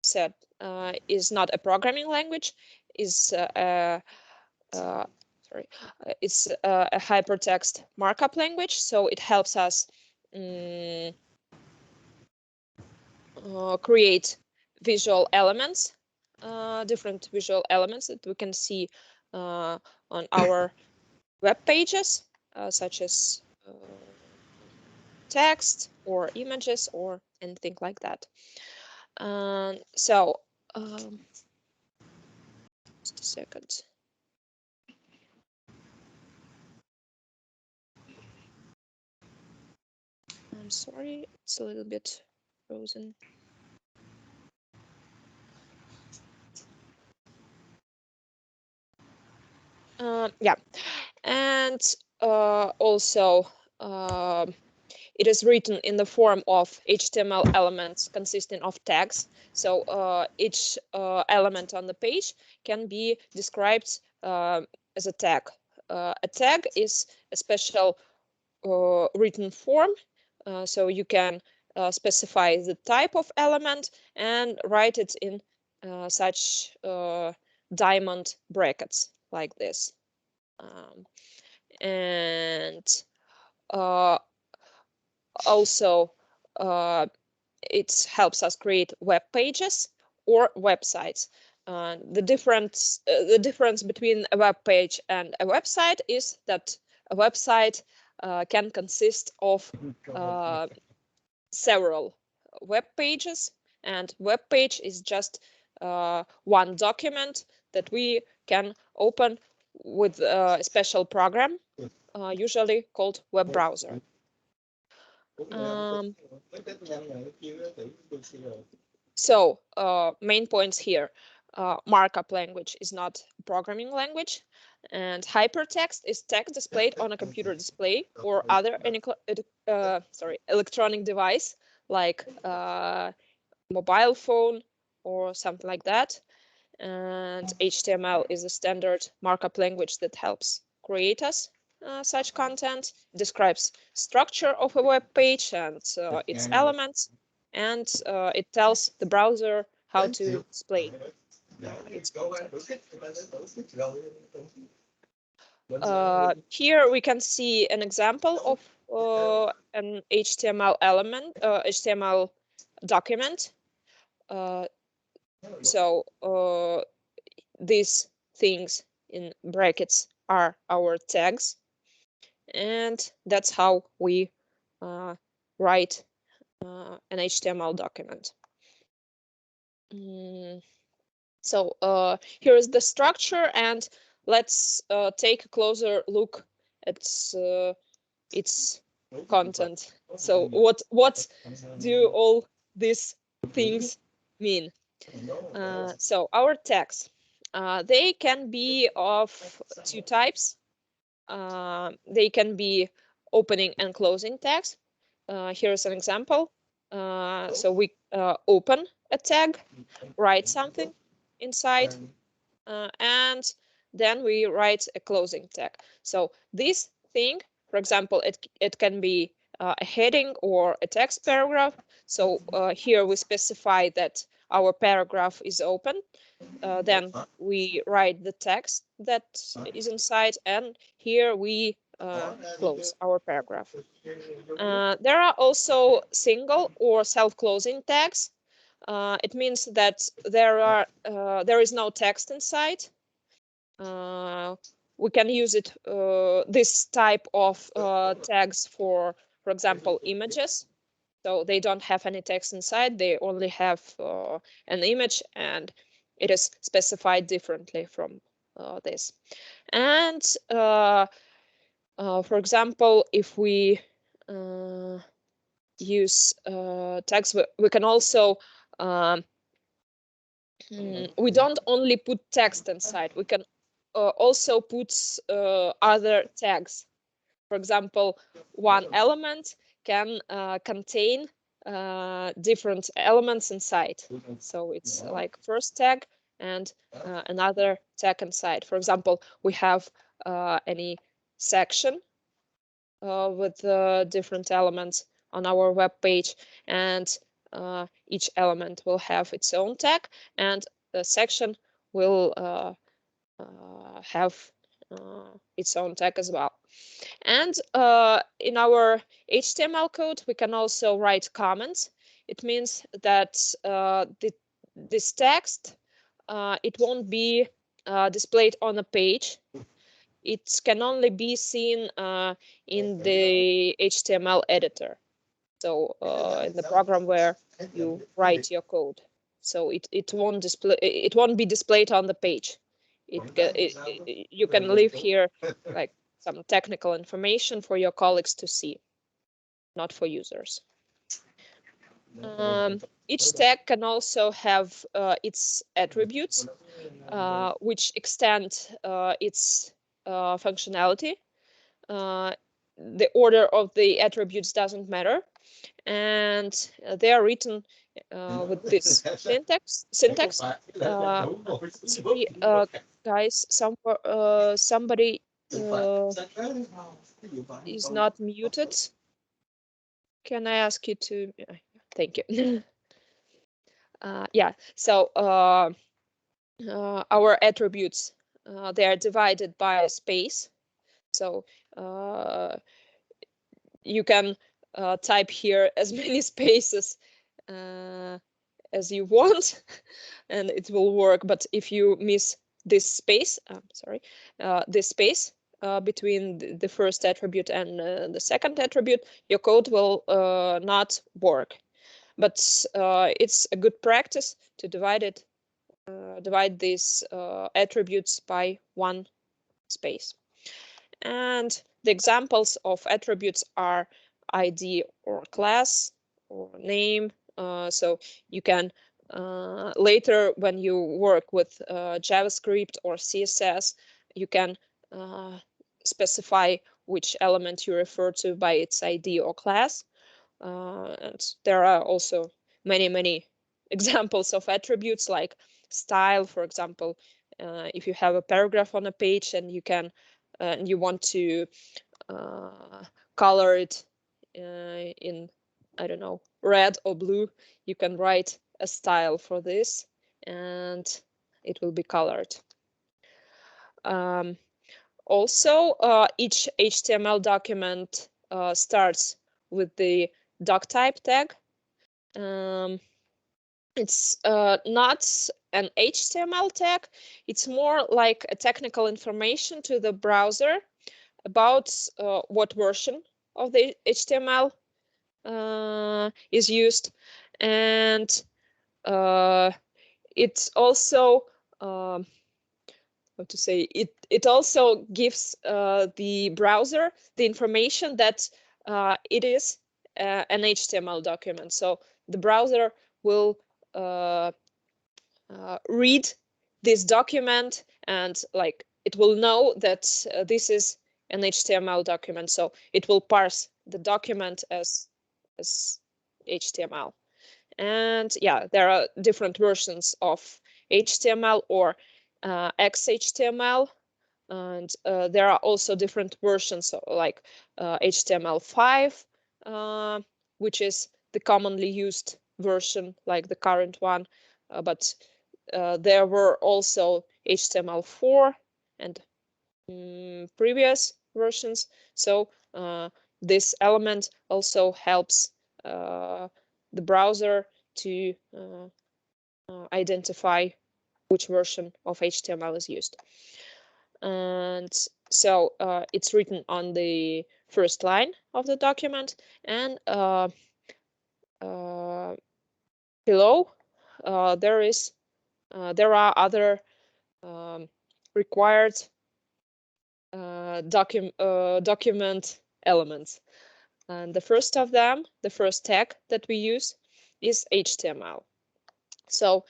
said, is not a programming language, is it's a hypertext markup language, so it helps us create visual elements, different visual elements that we can see on our web pages, such as text or images or anything like that. So just a second. I'm sorry, it's a little bit frozen. Yeah, and also it is written in the form of HTML elements consisting of tags. So each element on the page can be described as a tag. A tag is a special written form, so you can specify the type of element and write it in such diamond brackets like this. And also it helps us create web pages or websites. The difference between a web page and a website is that a website can consist of several web pages, and web page is just one document that we can open with a special program, usually called web browser. So main points here. Markup language is not a programming language, and hypertext is text displayed on a computer display or other electronic device like mobile phone or something like that. And HTML is a standard markup language that helps create us such content, describes structure of a web page and its elements, and it tells the browser how to display its content. Here we can see an example of an HTML element, HTML document. So these things in brackets are our tags, and that's how we write an HTML document. So here is the structure, and let's take a closer look at its content. So what do all these things mean? So our tags, they can be of two types. They can be opening and closing tags. Here's an example. So we open a tag, write something inside, and then we write a closing tag. So this thing, for example, it can be a heading or a text paragraph. So here we specify that our paragraph is open. Then we write the text that is inside, and here we close our paragraph. There are also single or self-closing tags. It means that there is no text inside. We can use it this type of tags for example, images. So they don't have any text inside, they only have an image, and it is specified differently from this. And for example, if we use tags, we can also we don't only put text inside, we can also put other tags. For example, one element can contain different elements inside. So it's like first tag and another tag inside. For example, we have any section with different elements on our web page, and each element will have its own tag, and the section will have its own tag as well. And in our HTML code, we can also write comments. It means that this text, it won't be displayed on a page. It can only be seen in the HTML editor. So in the program where you write your code. So it won't display. It won't be displayed on the page. You can leave here like some technical information for your colleagues to see, not for users. Each tag can also have its attributes, which extend its functionality. The order of the attributes doesn't matter, and they are written with this syntax. Sorry, guys, somebody is not muted. Can I ask you to? Thank you. Yeah. So our attributes, they are divided by a space. So you can type here as many spaces as you want, and it will work. But if you miss this space, this space between the first attribute and the second attribute, your code will not work. But it's a good practice to divide these attributes by one space. And the examples of attributes are ID or class or name. So you can later, when you work with JavaScript or CSS, you can specify which element you refer to by its ID or class. And there are also many examples of attributes like style, for example. If you have a paragraph on a page and you want to color it in, I don't know, red or blue, you can write a style for this and it will be colored. Also, each HTML document starts with the Doctype tag. It's not an HTML tag. It's more like a technical information to the browser about what version of the HTML is used, and it's also how to say it. It also gives the browser the information that it is an HTML document. So the browser will read this document and like it will know that this is an HTML document. So it will parse the document as HTML. And yeah, there are different versions of HTML or XHTML. And there are also different versions like HTML5, which is the commonly used version, like the current one. But there were also HTML4 and previous versions. So this element also helps the browser to identify which version of HTML is used. And so it's written on the first line of the document, and below there are other required document elements. And the first of them, the first tag that we use, is HTML. So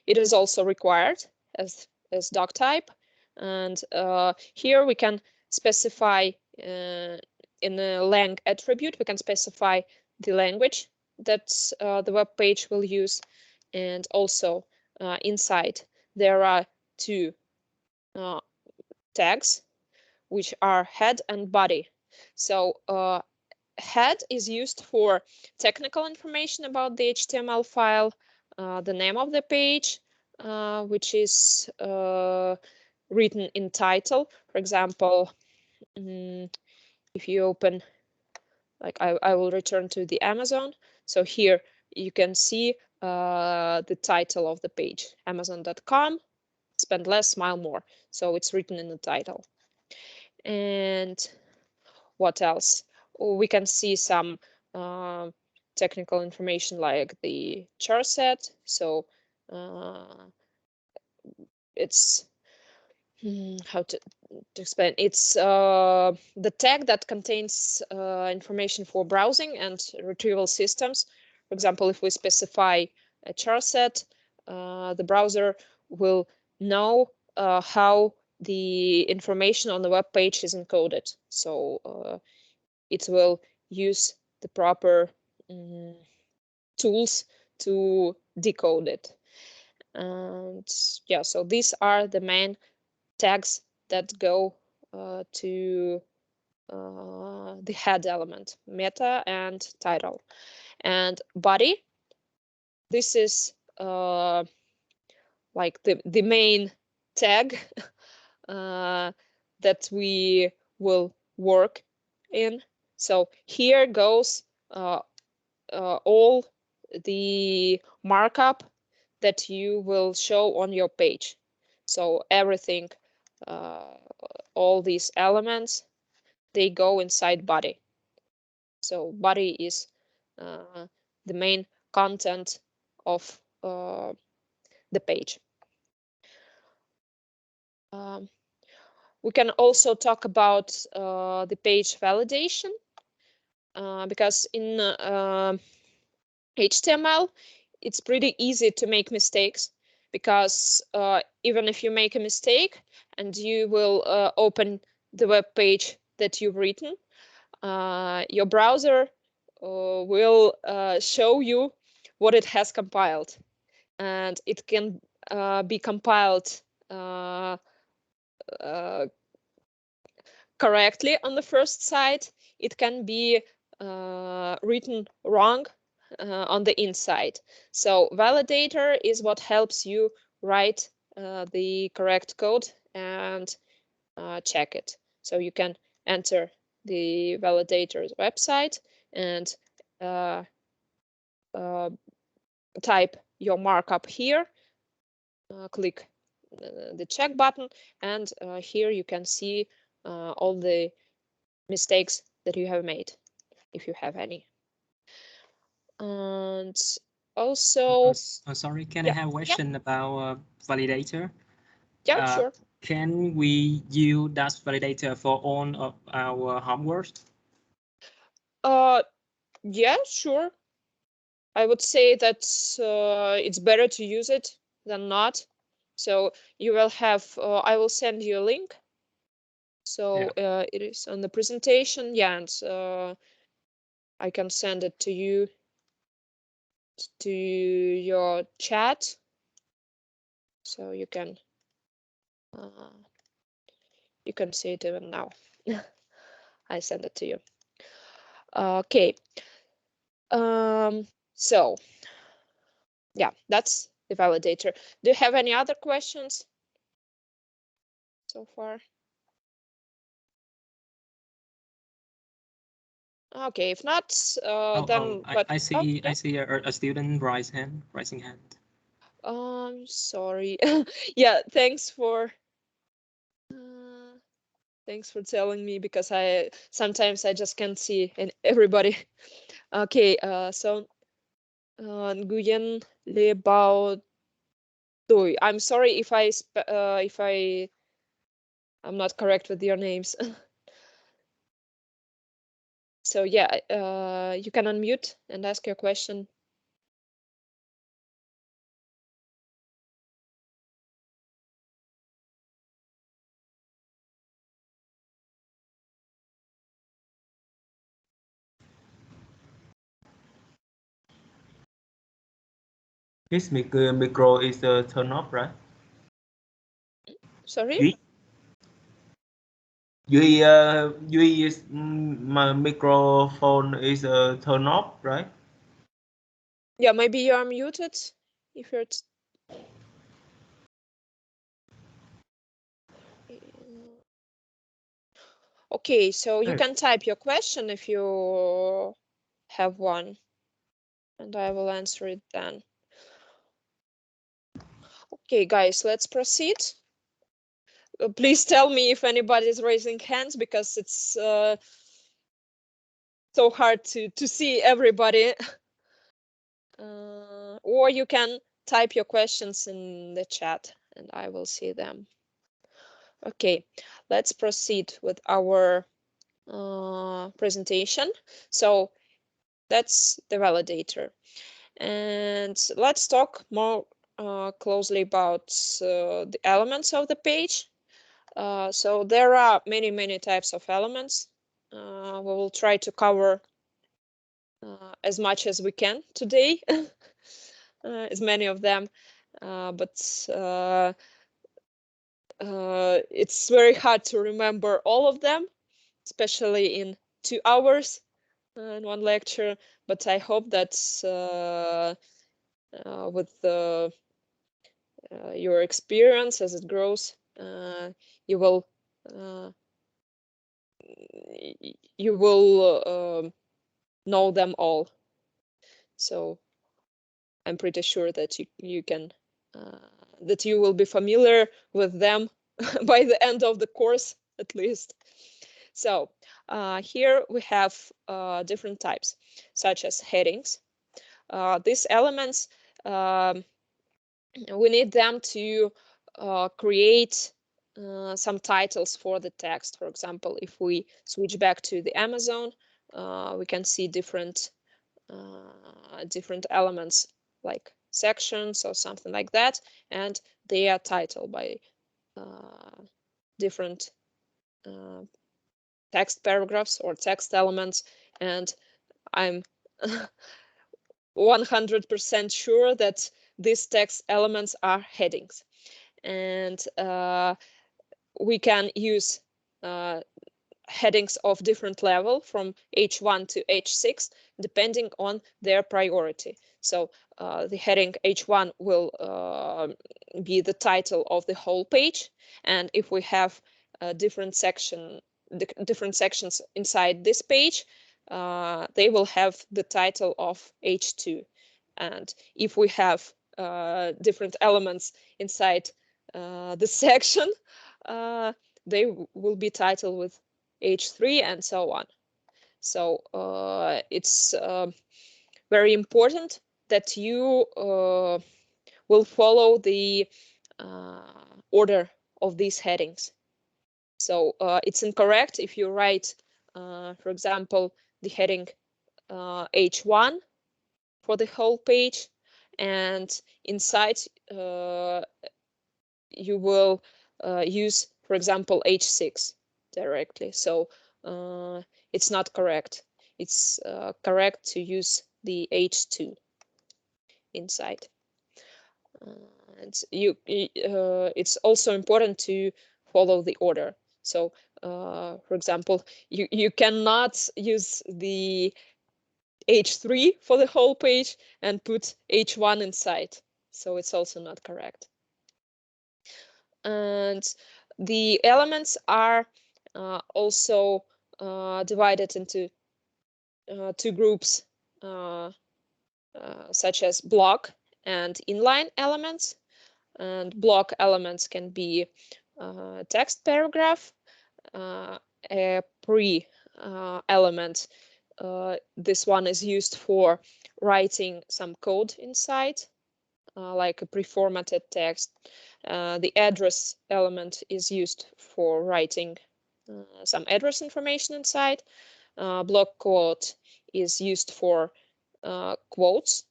it is also required as Doctype. And here we can specify in a lang attribute, we can specify the language that the web page will use. And also inside there are two tags, which are head and body. So head is used for technical information about the HTML file, the name of the page, which is written in title. For example, if you open, like I will return to the Amazon. So here you can see the title of the page, Amazon.com, spend less, smile more. So it's written in the title. And what else? We can see some technical information like the char set. So it's how to explain. It's the tag that contains information for browsing and retrieval systems. For example, if we specify a char set, the browser will know how the information on the web page is encoded. So it will use the proper tools to decode it. And yeah, so these are the main tags that go to the head element, meta and title. And body, this is like the main tag that we will work in. So here goes all the markup that you will show on your page. So everything, all these elements, they go inside body. So body is the main content of the page. We can also talk about the page validation because in HTML, it's pretty easy to make mistakes because even if you make a mistake and you will open the web page that you've written, your browser will show you what it has compiled. And it can be compiled correctly on the first side. It can be written wrong on the inside. So validator is what helps you write the correct code and check it. So you can enter the validator's website and type your markup here, click the check button, and here you can see all the mistakes that you have made, if you have any. And also, sorry, can I have a question about validator? Yeah, sure. Can we use that validator for all of our homework? Yeah, sure. I would say that it's better to use it than not. So you will have, I will send you a link. So it is on the presentation. Yeah, and I can send it to you to your chat. So you can see it even now. I send it to you. Okay. So yeah, that's the validator. Do you have any other questions so far? Okay, if not, then I see a student raising hand. Sorry. Yeah, thanks for telling me, because I sometimes I just can't see everybody. Okay, so Nguyen Le Bao Doi. I'm sorry if I'm not correct with your names. So yeah, you can unmute and ask your question. His micro is turned off, right? Sorry? Yui is my microphone is turned off, right? Yeah, maybe you are muted if you're. Okay, so you can type your question if you have one, and I will answer it then. Okay, guys, let's proceed. Please tell me if anybody is raising hands, because it's so hard to see everybody. Or you can type your questions in the chat and I will see them. Okay, let's proceed with our presentation. So that's the validator. And let's talk more closely about the elements of the page. So there are many types of elements. We will try to cover as much as we can today, as many of them, but it's very hard to remember all of them, especially in 2 hours in one lecture. But I hope that with your experience as it grows, you will know them all. So I'm pretty sure that you can that you will be familiar with them by the end of the course, at least. So here we have different types, such as headings. These elements, we need them to create some titles for the text. For example, if we switch back to the Amazon, we can see different elements like sections or something like that, and they are titled by different text paragraphs or text elements. And I'm 100% sure that these text elements are headings. And we can use headings of different level from H1 to H6, depending on their priority. So the heading H1 will be the title of the whole page. And if we have different sections inside this page, they will have the title of H2. And if we have different elements inside the section, they will be titled with H3 and so on. So it's very important that you will follow the order of these headings. So it's incorrect if you write, for example, the heading H1 for the whole page, and inside you will use, for example, H6 directly. So it's not correct. It's correct to use the H2 inside. It's also important to follow the order. So, for example, you cannot use the H3 for the whole page and put H1 inside. So it's also not correct. And the elements are also divided into 2 groups, such as block and inline elements. And block elements can be text paragraph, a pre element. This one is used for writing some code inside, like a pre-formatted text. The address element is used for writing some address information inside. Block quote is used for quotes.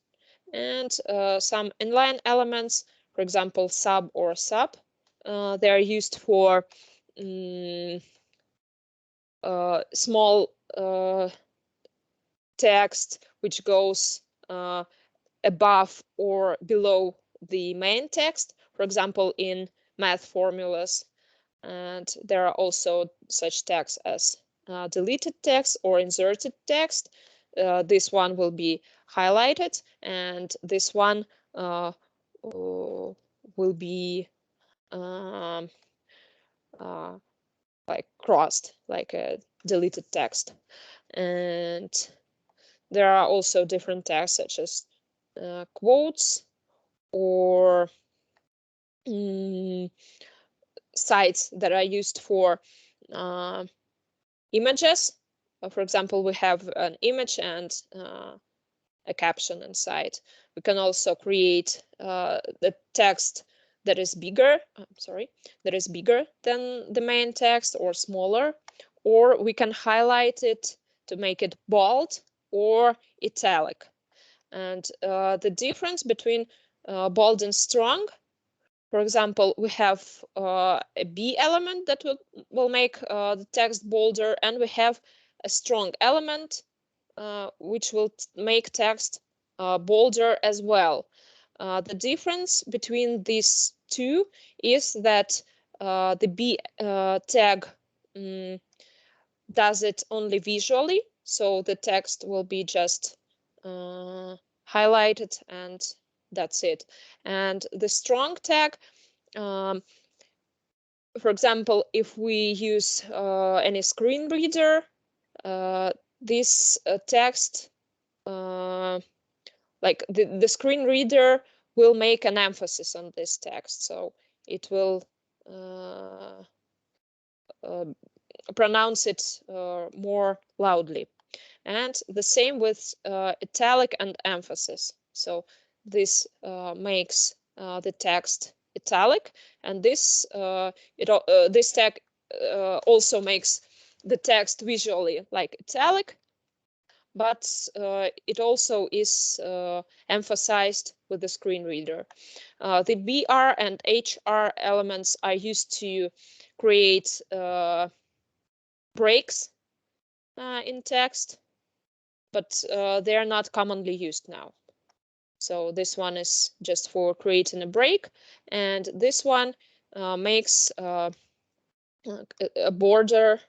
And some inline elements, for example, sub or sub, they are used for small text which goes above or below the main text. For example, in math formulas, And there are also such tags as deleted text or inserted text. This one will be highlighted, and this one will be like crossed, like a deleted text. And there are also different tags such as quotes or sites that are used for images. For example, we have an image and a caption inside. We can also create the text that is bigger, that is bigger than the main text or smaller, or we can highlight it to make it bold or italic. And the difference between bold and strong, for example, we have a B element that will make the text bolder, and we have a strong element which will make text bolder as well. The difference between these two is that the B tag does it only visually, so the text will be just highlighted and that's it. And the strong tag, for example, if we use any screen reader, this text, like the screen reader will make an emphasis on this text, so it will pronounce it more loudly. And the same with italic and emphasis. So this makes the text italic, and this this tag also makes the text visually like italic, but it also is emphasized with the screen reader. The BR and HR elements are used to create breaks in text, but they are not commonly used now. So this one is just for creating a break, and this one makes a border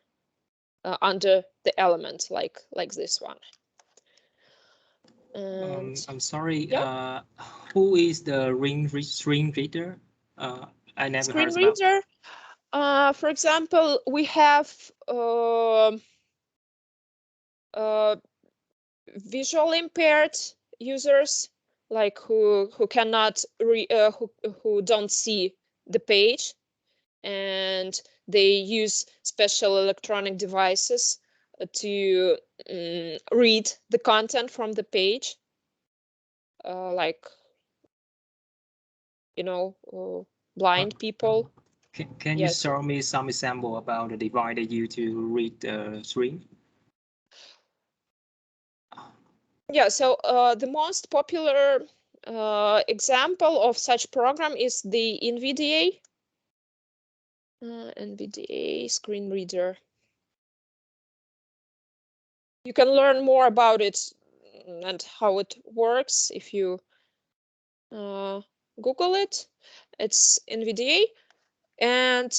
under the element, like this one. And I'm sorry. yeah. Who is the screen reader? I never Screen heard about. reader. For example, we have visual impaired users, like who cannot who don't see the page, and they use special electronic devices to read the content from the page, like blind people. Can you Yes. show me some example about the device that you to read the screen? Yeah, so the most popular example of such program is the NVDA. NVDA screen reader. You can learn more about it and how it works if you Google it. It's NVDA. And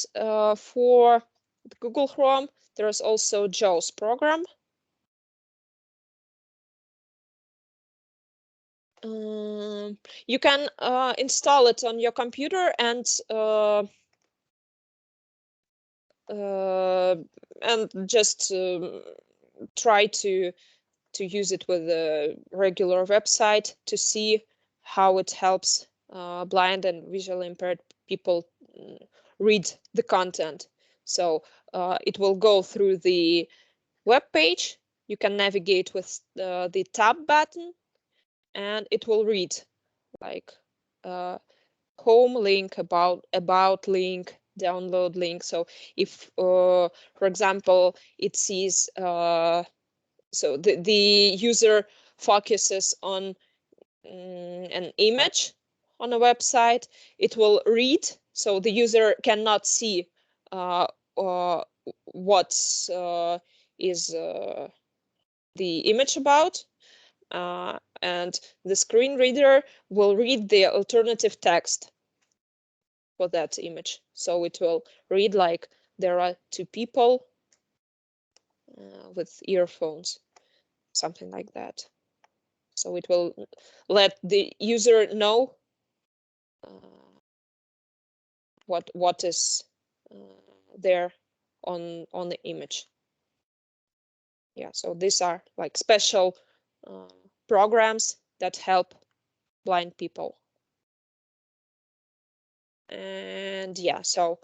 for the Google Chrome, there's also JAWS program. You can install it on your computer and just try to use it with a regular website to see how it helps blind and visually impaired people read the content. So it will go through the web page. You can navigate with the tab button, and it will read like home link, about link, download link. So if, for example, it sees so the user focuses on an image on a website, it will read. So the user cannot see what is the image about. And the screen reader will read the alternative text for that image. So it will read like there are two people with earphones, something like that. So it will let the user know what is there on the image. Yeah, so these are like special programs that help blind people. And yeah, so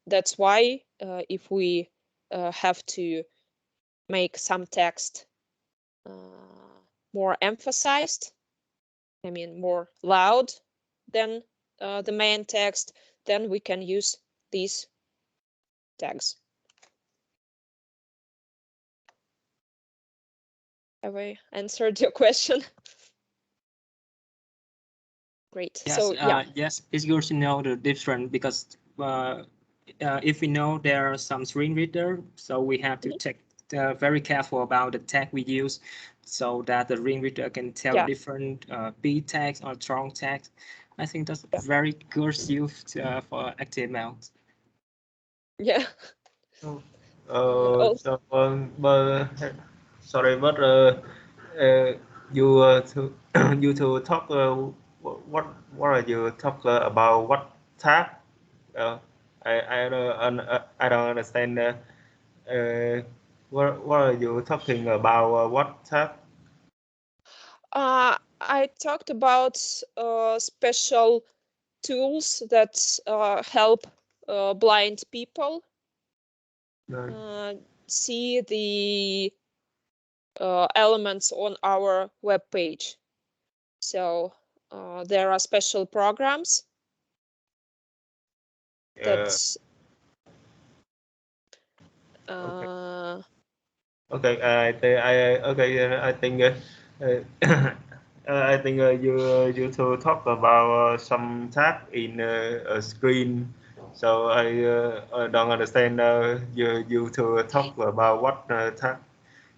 that's why if we have to make some text more emphasized, I mean more loud than the main text, then we can use these tags. Have I answered your question? Great. Yes, So yeah. yes, it's good to know the difference because if we know there are some screen reader, so we have to take very careful about the tag we use, so that the screen reader can tell Yeah. different B tags or strong tags. I think that's very good use for HTML. Yeah. So, but sorry, but you to you to talk what are you talk about what tag? I don't understand. What are you talking about? What tag? I talked about special tools that help blind people see the elements on our web page. So there are special programs that Okay, I think I think you to talk about some tag in a screen. So I don't understand you to talk about what tag.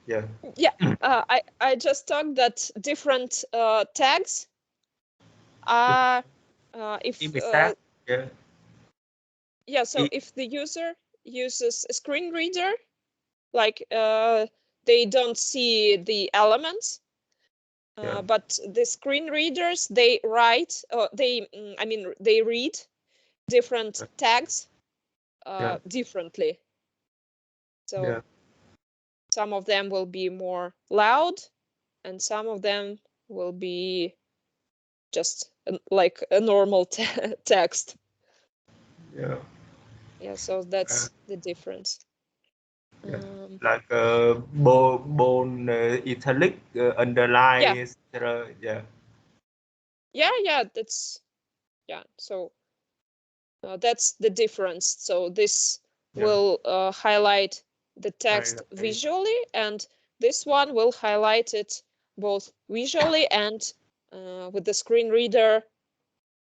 Yeah. Yeah, I just talked that different tags are if Image tag. Yeah. yeah, so if the user uses a screen reader, like they don't see the elements, but the screen readers, they write, I mean they read different tags differently. So some of them will be more loud and some of them will be just like a normal text. Yeah. Yeah, so that's the difference. Like bold, italic, underline, etc. Yeah. Yeah, that's so that's the difference. So this will highlight the text visually, and this one will highlight it both visually and with the screen reader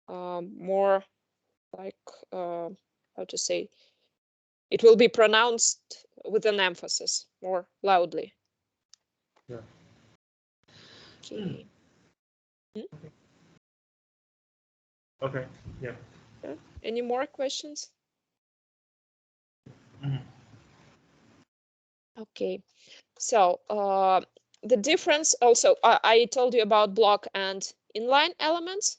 more like how to say, it will be pronounced with an emphasis more loudly. Yeah. Okay. Okay. Yeah. Any more questions? Okay. So the difference also, I told you about block and inline elements.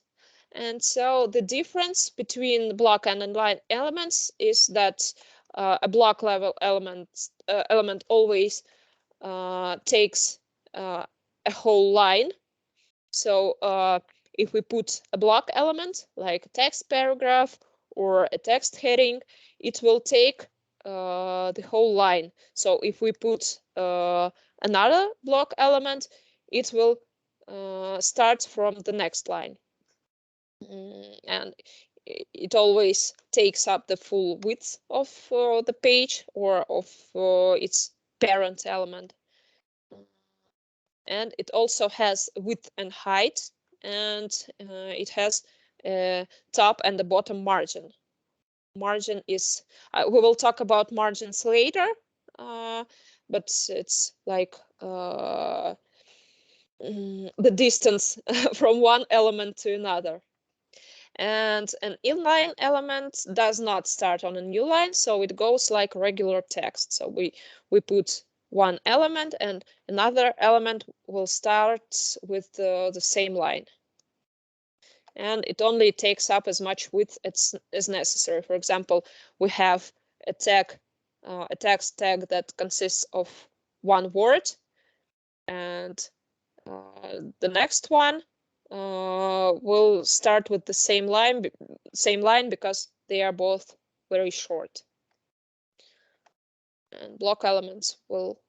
And so the difference between block and inline elements is that a block level element always takes a whole line. So if we put a block element like a text paragraph or a text heading, it will take the whole line. So if we put another block element, it will start from the next line. And it always takes up the full width of the page or of its parent element. And it also has width and height, and it has a top and the bottom margin. Margin is, we will talk about margins later, but it's like the distance from one element to another. And an inline element does not start on a new line, so it goes like regular text. So we put one element and another element will start with the same line. And it only takes up as much width as necessary. For example, we have a tag, a text tag that consists of one word, and the next one will start with the same line because they are both very short. And block elements will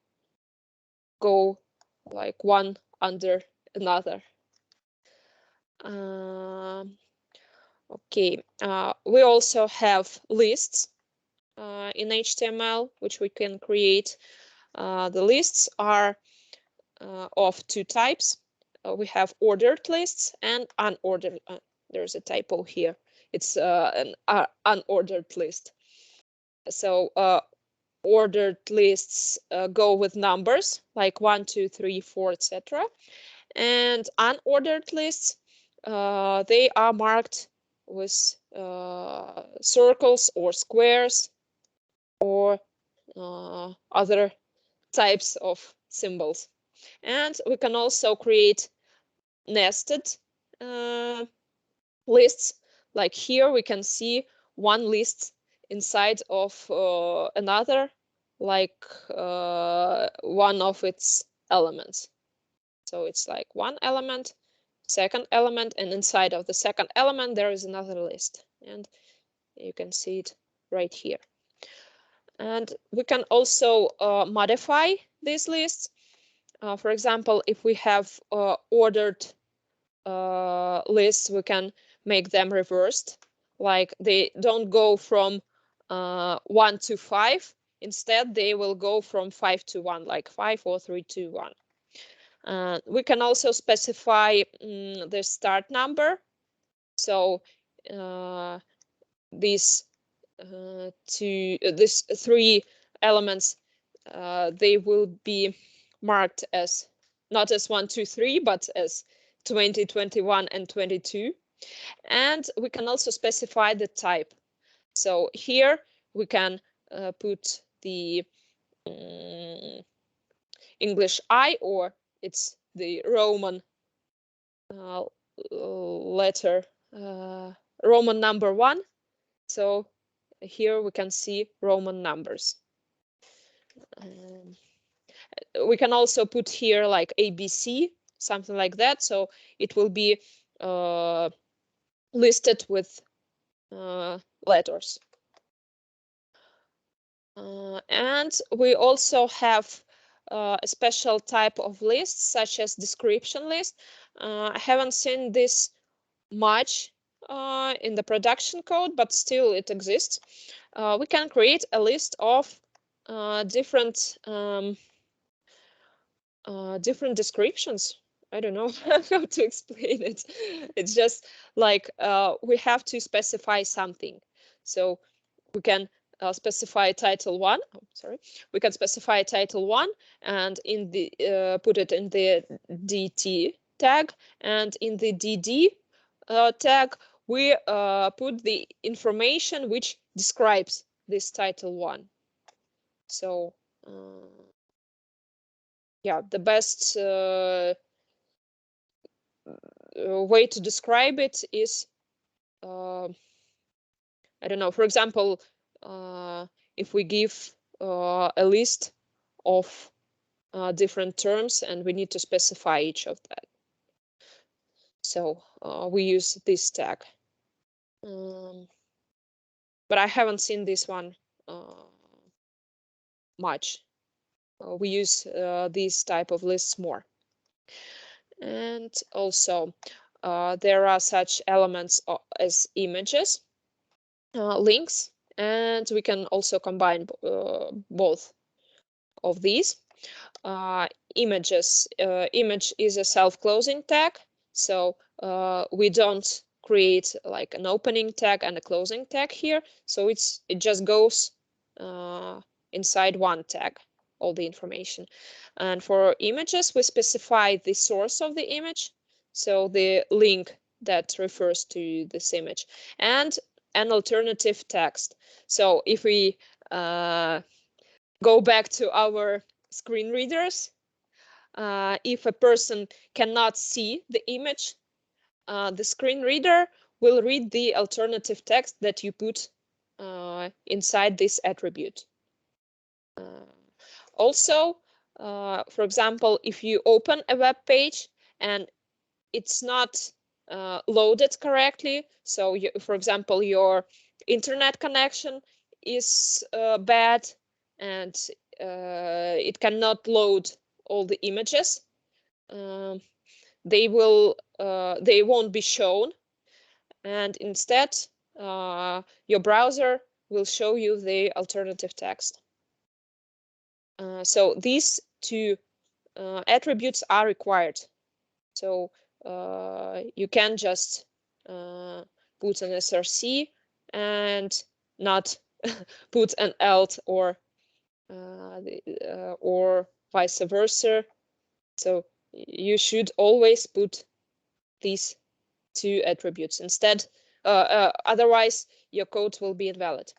go like one under another. Okay, we also have lists in HTML, which we can create. The lists are of two types. We have ordered lists and unordered. There's a typo here. It's an unordered list. So ordered lists go with numbers like 1, 2, 3, 4, etc. And unordered lists, they are marked with circles or squares or other types of symbols. And we can also create nested lists. Like here we can see one list inside of another, like one of its elements. So it's like one element, second element, and inside of the second element there is another list. And you can see it right here. And we can also modify these lists. For example, if we have ordered lists, we can make them reversed. Like they don't go from 1 to 5. Instead, they will go from 5 to 1, like 5, 4, 3, 2, 1. We can also specify the start number. So these three elements, they will be marked as not as 1, 2, 3, but as 20, 21, and 22. And we can also specify the type. So here we can put the English I, or it's the Roman letter, Roman number 1. So here we can see Roman numbers. We can also put here like ABC, something like that. So it will be listed with letters. And we also have a special type of lists, such as description list. I haven't seen this much in the production code, but still it exists. We can create a list of different different descriptions. I don't know how to explain it. It's just like we have to specify something. So we can specify title 1. Oh, sorry. We can specify title 1 and in the put it in the DT tag, and in the DD tag we put the information which describes this title 1. So yeah, the best way to describe it is I don't know, for example, if we give a list of different terms and we need to specify each of that. So we use this tag. But I haven't seen this one much. We use these type of lists more. And also there are such elements as images, links, and we can also combine both of these. Images. Image is a self-closing tag, so we don't create like an opening tag and a closing tag here. So it just goes inside one tag, all the information. And for images, we specify the source of the image. So the link that refers to this image, and an alternative text. So if we go back to our screen readers, if a person cannot see the image, the screen reader will read the alternative text that you put inside this attribute. Also, for example, if you open a web page and it's not loaded correctly, so you, for example, your internet connection is bad and it cannot load all the images, they won't be shown, and instead your browser will show you the alternative text. So these two attributes are required. So you can just put an src and not put an alt or vice versa. So you should always put these two attributes instead. Otherwise, your code will be invalid.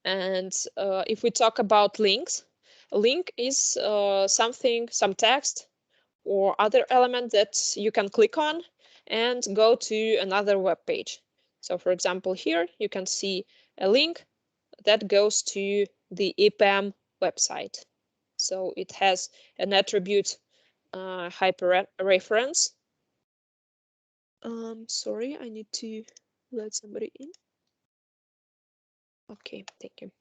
And if we talk about links, a link is some text or other element that you can click on and go to another web page. So for example, here you can see a link that goes to the EPAM website. So it has an attribute hyperreference. Sorry, I need to let somebody in. Okay, thank you.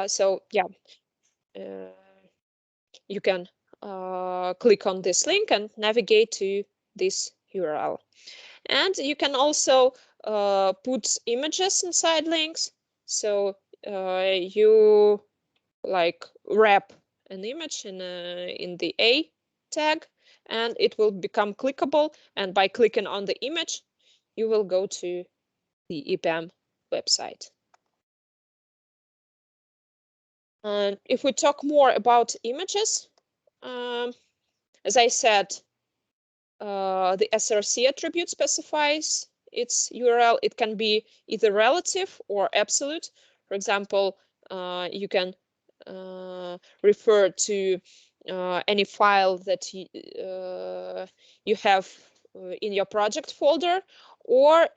So yeah, you can click on this link and navigate to this URL. And you can also put images inside links. So you like wrap an image in the A tag, and it will become clickable. And by clicking on the image, you will go to the EPAM website. And if we talk more about images, as I said, the src attribute specifies its URL. It can be either relative or absolute. For example, you can refer to any file that you have in your project folder, or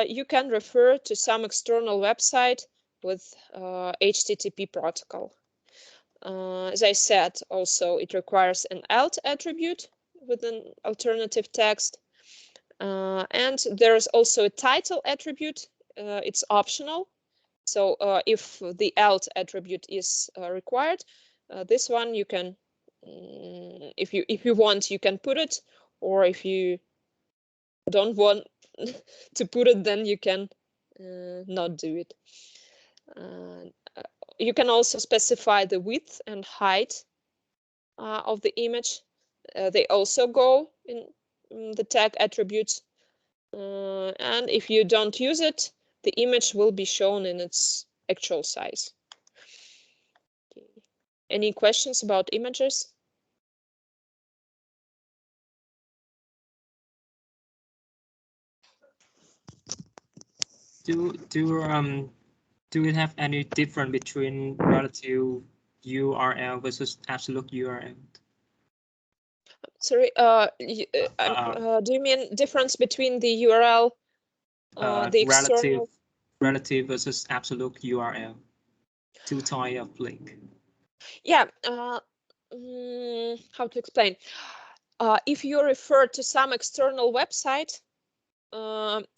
you can refer to some external website with HTTP protocol. As I said, also it requires an alt attribute with an alternative text. And there's also a title attribute. It's optional. So if the alt attribute is required, this one you can, if you want, you can put it, or if you don't want to put it, then you can not do it. You can also specify the width and height of the image. They also go in the tag attributes. And if you don't use it, the image will be shown in its actual size. Okay. Any questions about images? Do it have any difference between relative URL versus absolute URL? Sorry, do you mean difference between the URL, the external? Relative versus absolute URL, two types of link. Yeah, how to explain? If you refer to some external website,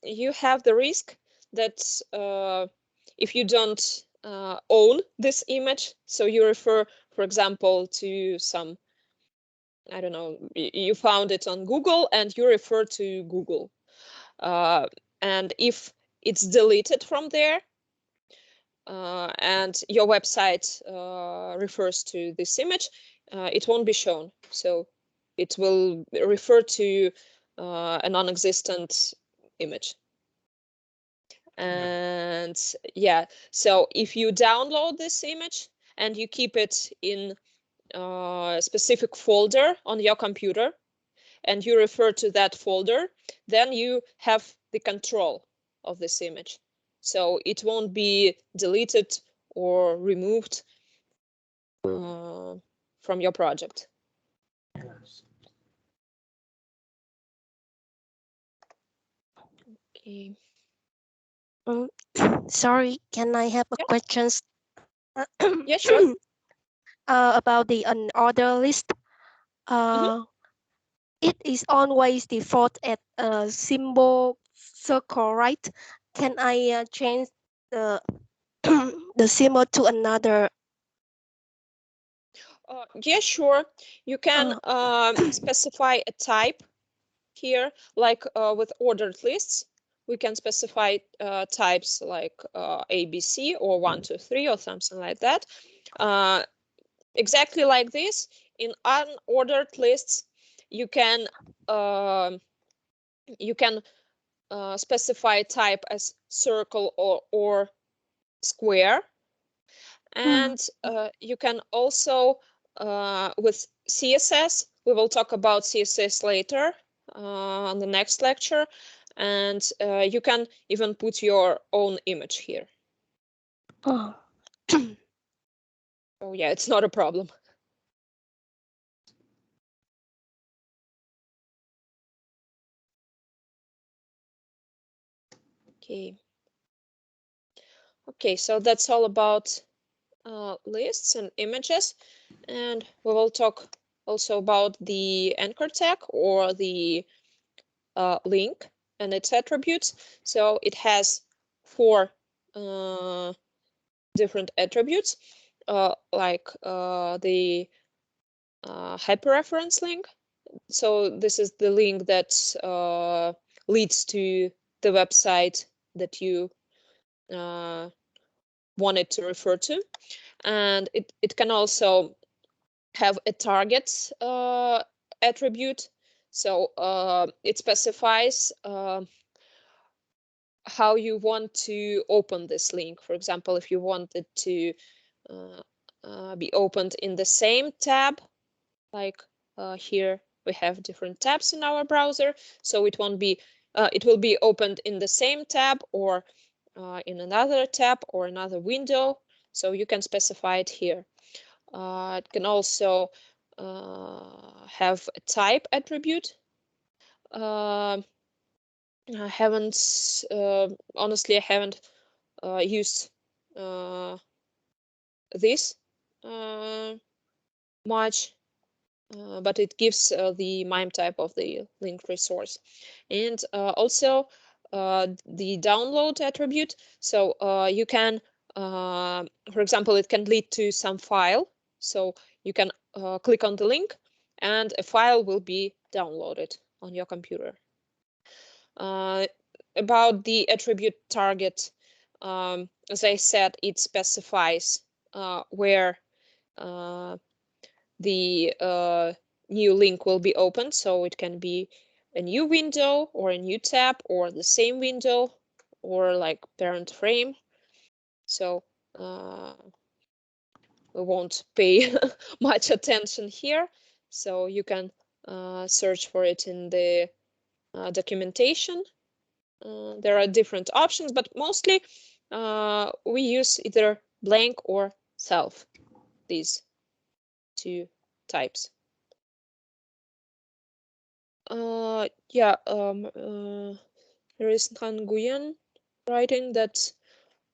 you have the risk that if you don't own this image, so you refer, for example, to some, I don't know, you found it on Google and you refer to Google. And if it's deleted from there, and your website refers to this image, it won't be shown. So it will refer to a non-existent image. And yeah, so if you download this image and you keep it in a specific folder on your computer, and you refer to that folder, then you have the control of this image. So it won't be deleted or removed from your project. Okay. Sorry, can I have a Yeah. questions? Yeah, sure. About the unordered list. It is always default at a symbol circle, right? Can I change the the symbol to another? Yeah, sure. You can specify a type here, like with ordered lists. We can specify types like A, B, C, or 1, 2, 3, or something like that. Exactly like this. In unordered lists, you can specify type as circle or square, and you can also with CSS. We will talk about CSS later on the next lecture, and you can even put your own image here. Oh. Oh yeah, it's not a problem. Okay. Okay, so that's all about lists and images, and we will talk also about the anchor tag or the link and its attributes. So it has 4 different attributes, like the hyperreference link. So this is the link that leads to the website that you wanted to refer to. And it can also have a target attribute. So it specifies how you want to open this link. For example, if you want it to be opened in the same tab, like here we have different tabs in our browser, so it won't be it will be opened in the same tab or in another tab or another window. So you can specify it here. It can also have a type attribute. I haven't honestly I haven't used this much, but it gives the MIME type of the link resource, and also the download attribute. So you can, for example, it can lead to some file. So you can click on the link, and a file will be downloaded on your computer. About the attribute target, as I said, it specifies where the new link will be opened. So it can be a new window or a new tab or the same window or like parent frame. So we won't pay much attention here. So you can search for it in the documentation. There are different options, but mostly we use either blank or self, these 2 types. Yeah, there is Nguyen writing that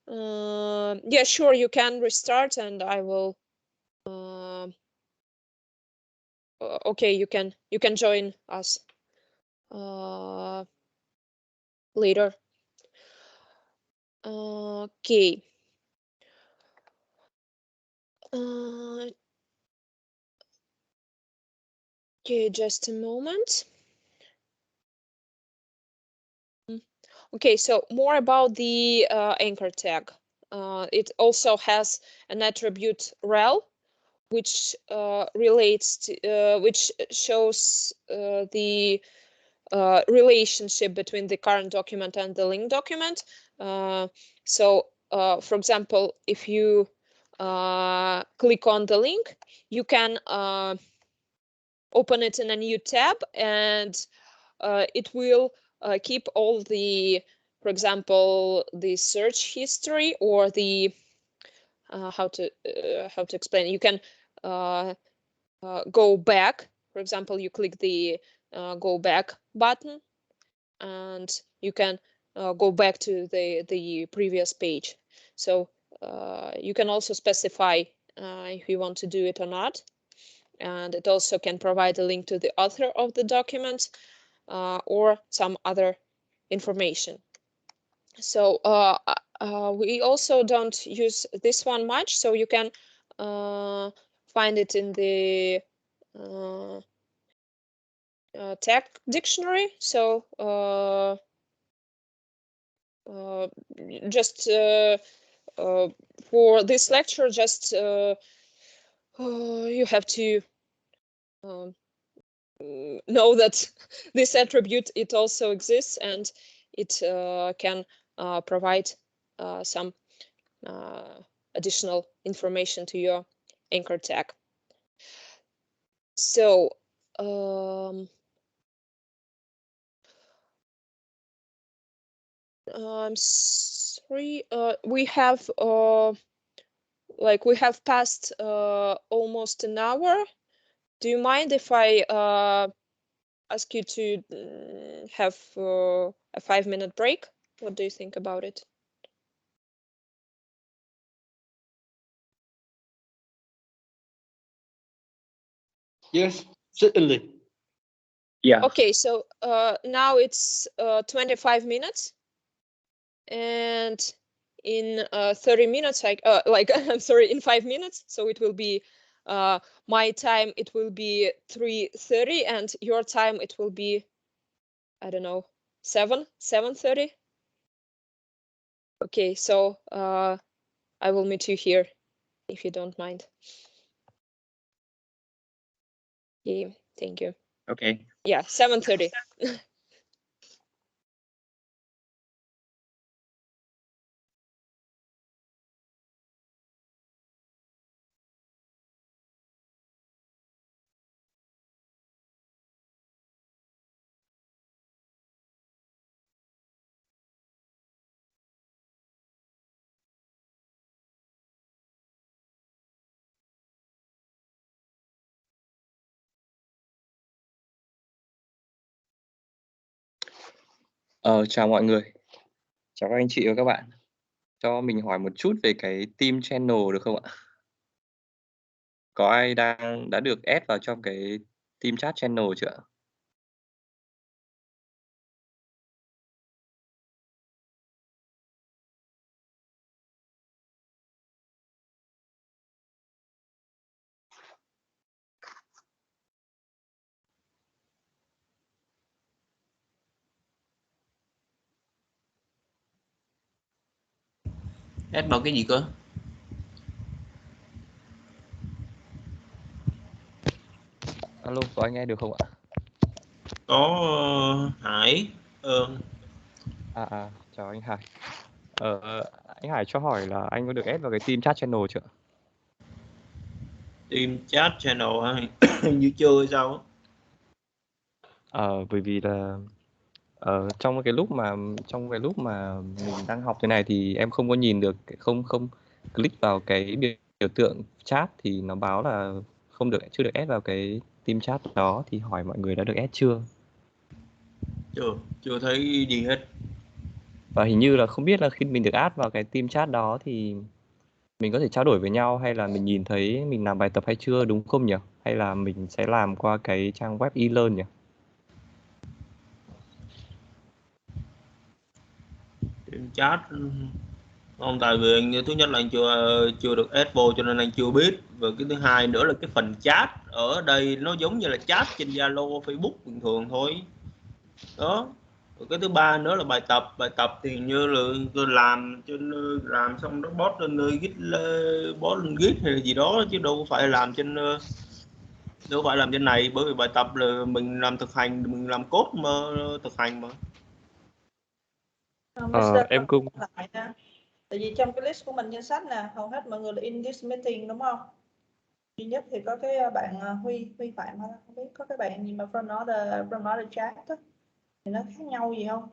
yeah, sure, you can restart and I will okay, you can join us later. Okay. Okay, just a moment. Okay, so more about the anchor tag. It also has an attribute rel, which relates to, which shows the relationship between the current document and the link document. So, for example, if you click on the link, you can open it in a new tab, and it will keep all the, for example, the search history or the how to explain. You can go back. For example, you click the go back button, and you can go back to the previous page. So you can also specify if you want to do it or not. And it also can provide a link to the author of the document or some other information. So we also don't use this one much, so you can find it in the tag dictionary. So just for this lecture, just you have to know that this attribute, it also exists, and it can provide some additional information to your anchor tag. So I'm sorry, we have we have passed almost an hour. Do you mind if I ask you to have a 5-minute break? What do you think about it? Yes, certainly. Yeah. Okay, so now it's 25 minutes, and in 30 minutes, I'm sorry, in 5 minutes, so it will be my time, it will be 3:30, and your time, it will be, I don't know, 7:30. Okay, so I will meet you here, if you don't mind. Okay, thank you. Okay. Yeah, 7:30. Chào mọi người. Chào các anh chị và các bạn. Cho mình hỏi một chút về cái team channel được không ạ? Có ai đã được add vào trong cái team chat channel chưa ạ? Add vào cái gì cơ? Alo, có anh nghe được không ạ? Có Hải. Chào anh Hải. Anh Hải cho hỏi là anh có được add vào cái team chat channel chưa? Team chat channel hả? Như chưa sao? Bởi vì là trong cái lúc mà mình đang học thế này thì em không có nhìn được, không click vào cái biểu tượng chat thì nó báo là chưa được add vào cái team chat đó, thì hỏi mọi người đã được add chưa? Chưa thấy gì hết. Và hình như là không biết là khi mình được add vào cái team chat đó thì mình có thể trao đổi với nhau, hay là mình nhìn thấy mình làm bài tập hay chưa, đúng không nhỉ? Hay là mình sẽ làm qua cái trang web e-learn nhỉ? Team chat không, tại vì anh, thứ nhất là anh chưa được add vô cho nên anh chưa biết, và cái thứ hai nữa là cái phần chat ở đây nó giống như là chat trên Zalo, Facebook bình thường thôi đó. Và cái thứ ba nữa là bài tập thì như là làm xong đó post lên Git hay là gì đó, chứ đâu phải làm trên này, bởi vì bài tập là mình làm thực hành, mình làm code mà thực hành mà. Em cũng lại nè. Tại vì trong cái list của mình danh sách nè, hầu hết mọi người là in this meeting đúng không? duy nhất thì có cái bạn Huy Phạm thôi, không biết có cái bạn gì mà from another chat đó. Thì nó khác nhau gì không?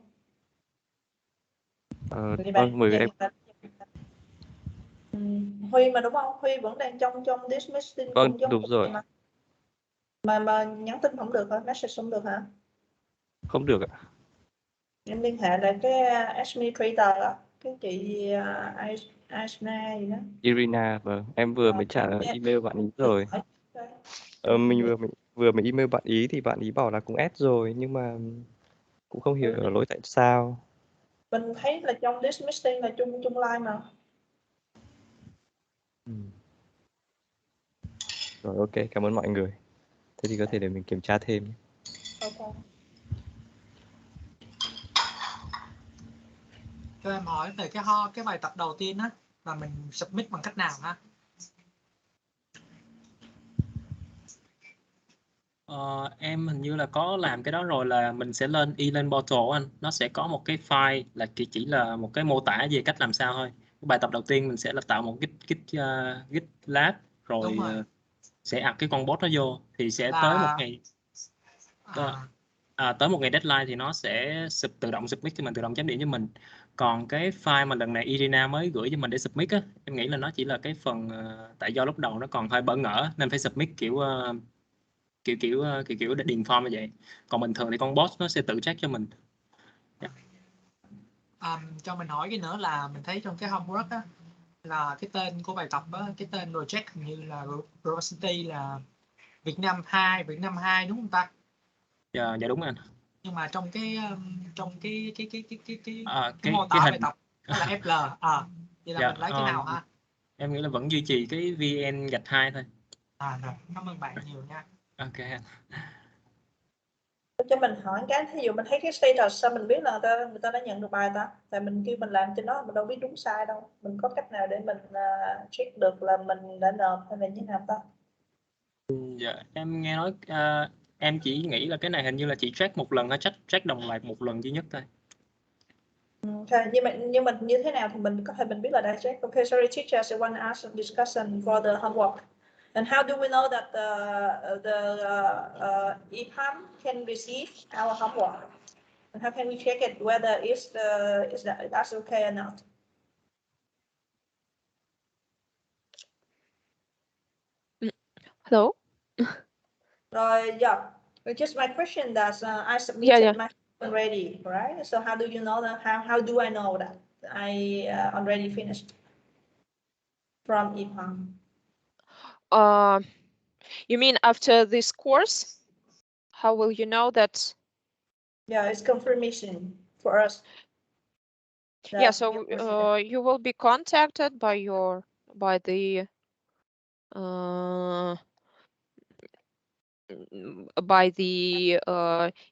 Thì bạn Vâng, mời em. Huy mà đúng không? Huy vẫn đang trong this meeting Vâng, cũng giống đúng rồi. mà nhắn tin không được hả? Message không được hả? Không được ạ. Em liên hệ lại cái administrator đó, cái chị gì Aisna gì đó. Irina, vâng, em vừa mới trả email bạn ý rồi. Mình vừa mới email bạn ý thì bạn ý bảo là cũng add rồi, nhưng mà cũng không hiểu lỗi tại sao. Mình thấy là trong this meeting là chung line mà. Rồi, ok, cảm ơn mọi người. Thế thì có thể để mình kiểm tra thêm. Ok. Cho em hỏi về cái bài tập đầu tiên á, là mình submit bằng cách nào ha? Em hình như là có làm cái đó rồi, là mình sẽ lên lên portal anh, nó sẽ có một cái file là chỉ là một cái mô tả về cách làm sao thôi. Bài tập đầu tiên mình sẽ là tạo một git lab rồi sẽ ập cái con bot nó vô, thì sẽ tới một ngày tới một ngày deadline thì nó sẽ tự động submit cho mình, tự động chấm điểm cho mình. Còn cái file mà lần này Irina mới gửi cho mình để submit á, em nghĩ là nó chỉ là cái phần tại do lúc đầu nó còn hơi bỡ ngỡ nên phải submit kiểu để điền form như vậy. Còn bình thường thì con bot nó sẽ tự check cho mình. Cho mình hỏi cái nữa là mình thấy trong cái homework á, là cái tên của bài tập á, cái tên project hình như là Velocity là Việt Nam 2 đúng không ta? Dạ đúng anh. Nhưng mà trong cái cái mô tả hình bài tập đó là FL. Vậy là mình lấy cái nào ha? Em nghĩ là vẫn duy trì cái VN-2 thôi. Rồi, cảm ơn bạn nhiều nha. Ok. Cho mình hỏi cái, thí dụ mình thấy cái status sao mình biết là người ta đã nhận được bài ta? Tại mình kêu mình làm trên đó mình đâu biết đúng sai đâu. Mình có cách nào để mình check được là mình đã nộp hay là như nào ta? Dạ em nghe nói em chỉ nghĩ là cái này hình như là chỉ track một lần, hay track đồng loạt một lần duy nhất thôi. Nhưng mà như thế nào thì mình có thể mình biết là đã check. Okay, sorry teachers, I want to ask discussion for the homework. And how do we know that the EPAM can receive our homework? And how can we check it whether that's okay or not? Hello? Yeah, just my question that I submitted Yeah. my already, right? So how do you know that? How do I know that I already finished from EPAM? You mean after this course? How will you know that? Yeah, it's confirmation for us. Yeah, so you will be contacted by the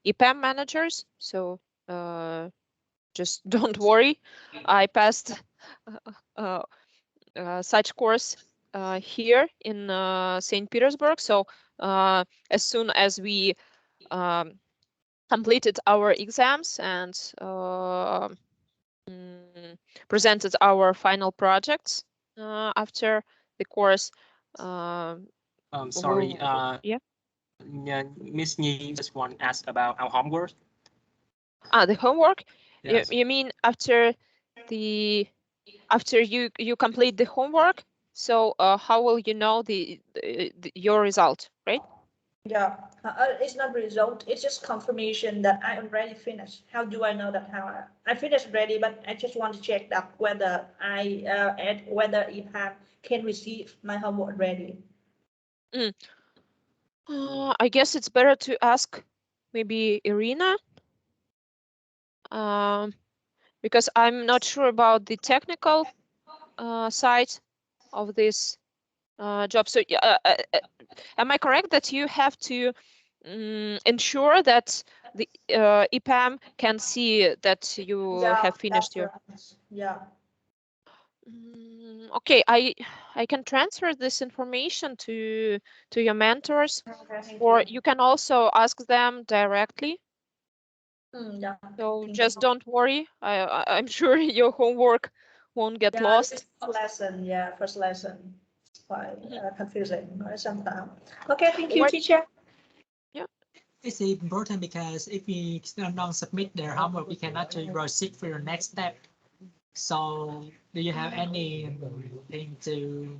EPAM managers. So just don't worry. I passed such course here in St. Petersburg. So as soon as we completed our exams and presented our final projects after the course. Sorry. Yeah. Miss Nhi just want to ask about our homework. The homework. Yes. You mean after you complete the homework? So how will you know your result, right? Yeah, it's not result. It's just confirmation that I already finished. How do I know that? How I finished already, but I just want to check that whether whether EPAM can receive my homework already. I guess it's better to ask maybe Irina, because I'm not sure about the technical side of this job. So am I correct that you have to ensure that the EPAM can see that you have finished your? Yeah. Okay, I can transfer this information to your mentors, or you can also ask them directly. Yeah. So just don't worry. I'm sure your homework won't get lost. First lesson. Yeah, first lesson. quite confusing sometimes. Okay, thank you, teacher. It's important because if we don't submit their homework, we can actually proceed for the next step. So, do you have anything to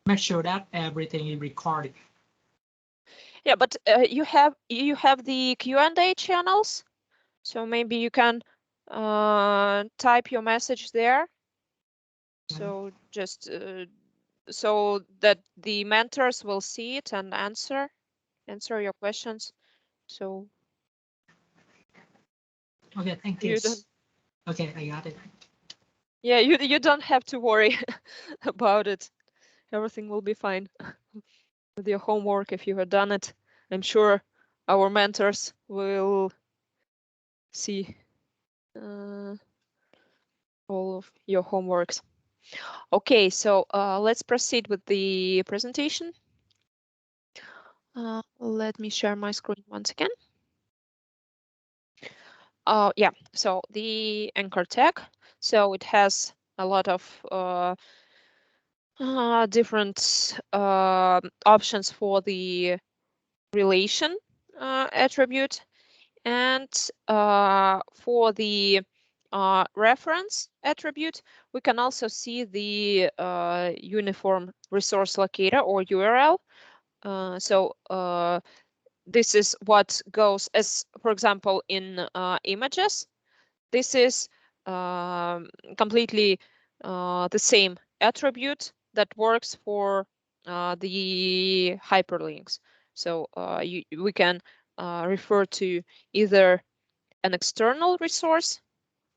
make sure that everything is recorded? Yeah, but you have the Q&A channels, so maybe you can type your message there. So just so that the mentors will see it and answer your questions. So Okay, thank you. you don't. Okay, I got it. Yeah, you don't have to worry about it. Everything will be fine with your homework if you have done it. I'm sure our mentors will see all of your homeworks. Okay, so let's proceed with the presentation. Let me share my screen once again. Yeah, so the anchor tag. So it has a lot of different options for the relation attribute, and for the reference attribute, we can also see the uniform resource locator or URL. So this is what goes as, for example, in images. This is completely the same attribute that works for the hyperlinks. So we can refer to either an external resource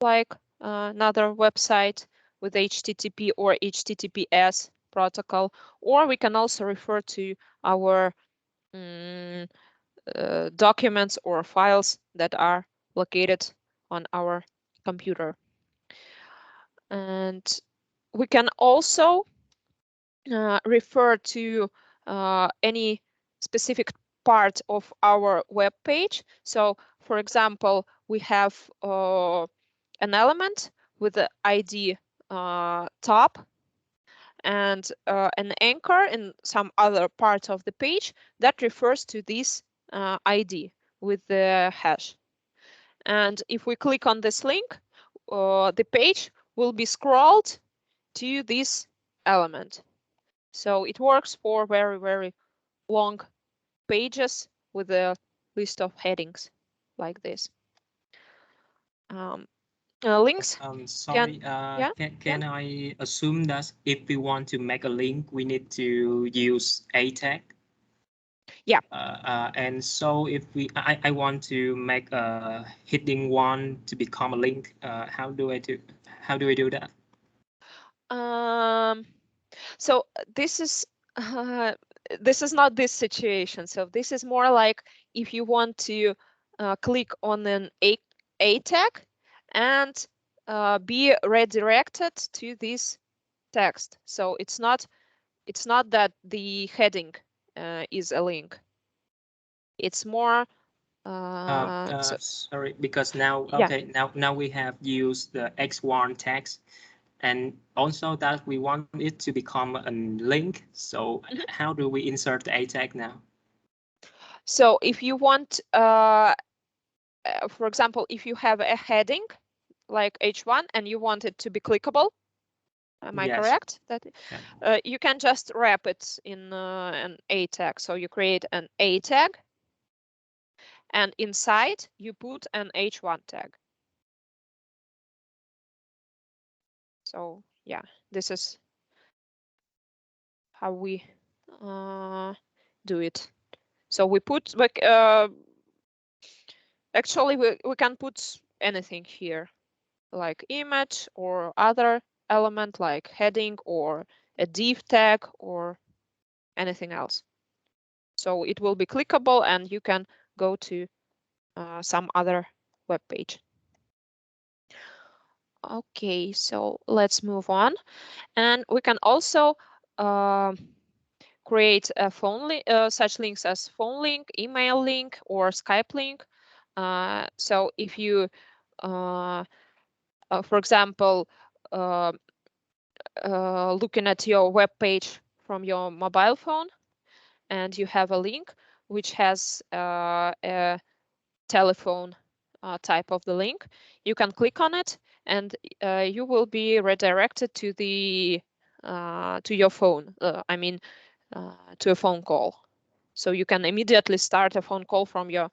like another website with HTTP or HTTPS protocol, or we can also refer to our documents or files that are located on our computer. And we can also refer to any specific part of our web page. So, for example, we have an element with the ID top and an anchor in some other part of the page that refers to this ID with the hash. And if we click on this link, the page will be scrolled to this element. So it works for very, very long pages with a list of headings like this. Links. Sorry, yeah, can I assume that if we want to make a link, we need to use a tag? Yeah. And so if I want to make a heading one to become a link, how do I do that? So this is not this situation. So this is more like if you want to click on an a tag and be redirected to this text. So it's not that the heading is a link. It's more sorry, because now yeah. okay, now we have used the x1 text, and also that we want it to become a link. So how do we insert the a tag now? So if you want, for example, if you have a heading like H1 and you want it to be clickable, am I correct? That you can just wrap it in an a tag. So you create an a tag, and inside you put an H1 tag. So yeah, this is how we do it. So we put like actually we can put anything here, like image or other element like heading or a div tag or anything else. So it will be clickable and you can go to some other web page. Okay, so let's move on. And we can also create a phone such links as phone link, email link, or Skype link. So if you, for example, looking at your web page from your mobile phone, and you have a link which has a telephone type of the link. You can click on it, and you will be redirected to the to your phone. I mean, to a phone call. So you can immediately start a phone call from your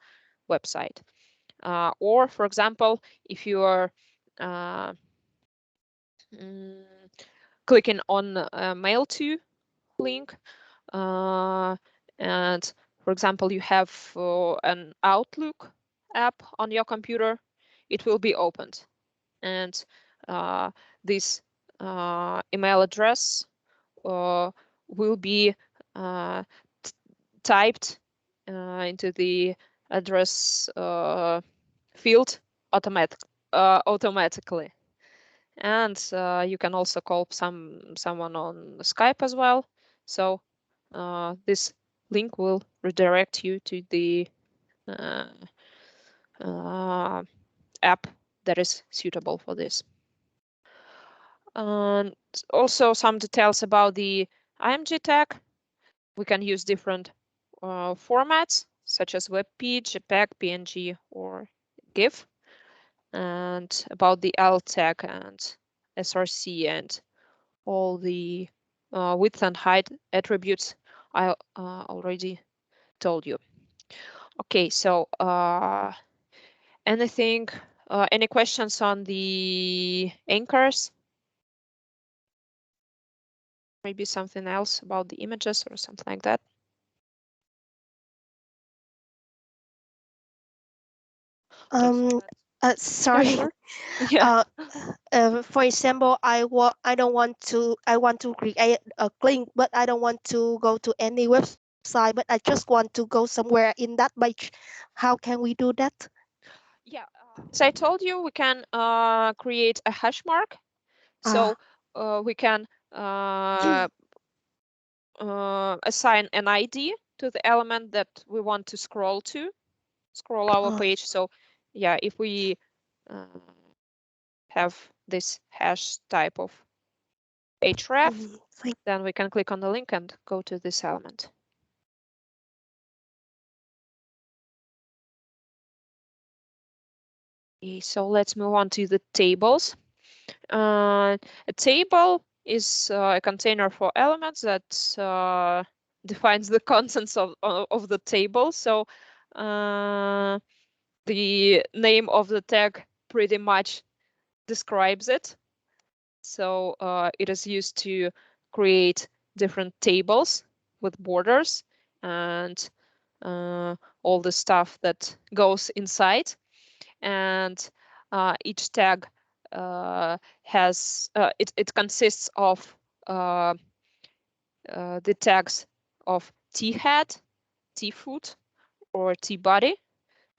website. Or, for example, if you are clicking on a mail to link, and for example, you have an Outlook app on your computer, it will be opened. And this email address will be typed into the address field automatically. And you can also call someone on Skype as well. So this link will redirect you to the app that is suitable for this. And also some details about the IMG tag. We can use different formats such as WebP, JPEG, PNG, or GIF. And about the alt tag and SRC and all the width and height attributes I already told you. Okay, so any questions on the anchors? Maybe something else about the images or something like that? Sorry. Sure. Yeah. For example, I want to create a link, but I don't want to go to any website, but I just want to go somewhere in that page. How can we do that? Yeah, as I told you, we can create a hash mark. So we can assign an ID to the element that we want to scroll our page. So yeah, if we have this hash type of href, then we can click on the link and go to this element. Okay, so let's move on to the tables. A table is a container for elements that defines the contents of the table. So the name of the tag pretty much describes it. So it is used to create different tables with borders and all the stuff that goes inside. And each tag it consists of the tags of t-head, t-foot, or t-body.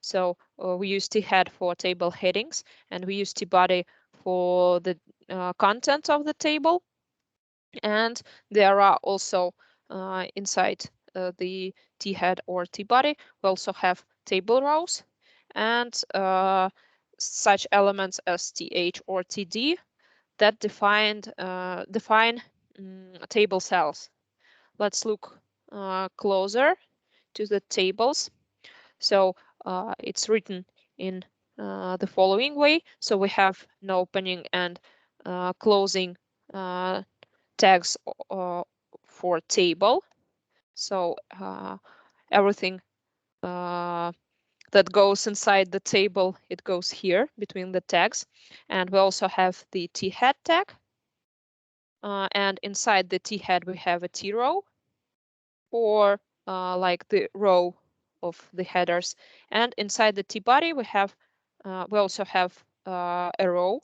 So we use t-head for table headings, and we use t-body for the content of the table. And there are also inside the t-head or t-body, we also have table rows and such elements as th or td that define table cells. Let's look closer to the tables. So it's written in the following way. So we have an opening and closing tags for table. So everything that goes inside the table, it goes here between the tags. And we also have the t-head tag. And inside the t-head, we have a t-row, or like the row of the headers. And inside the t-body, we also have a row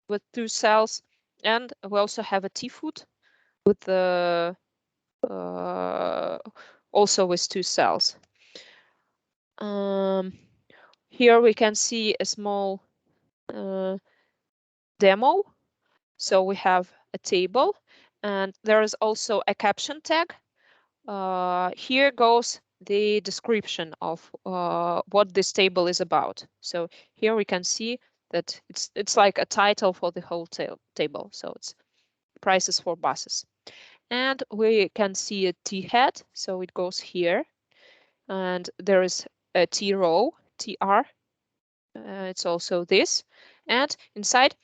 with 2 cells, and we also have a t-foot with the also with 2 cells. Here we can see a small demo. So we have a table, and there is also a caption tag. Here goes the description of what this table is about. So here we can see that it's like a title for the whole table. So it's prices for buses. And we can see a T head, so it goes here. And there is a T row, TR. It's also this. And inside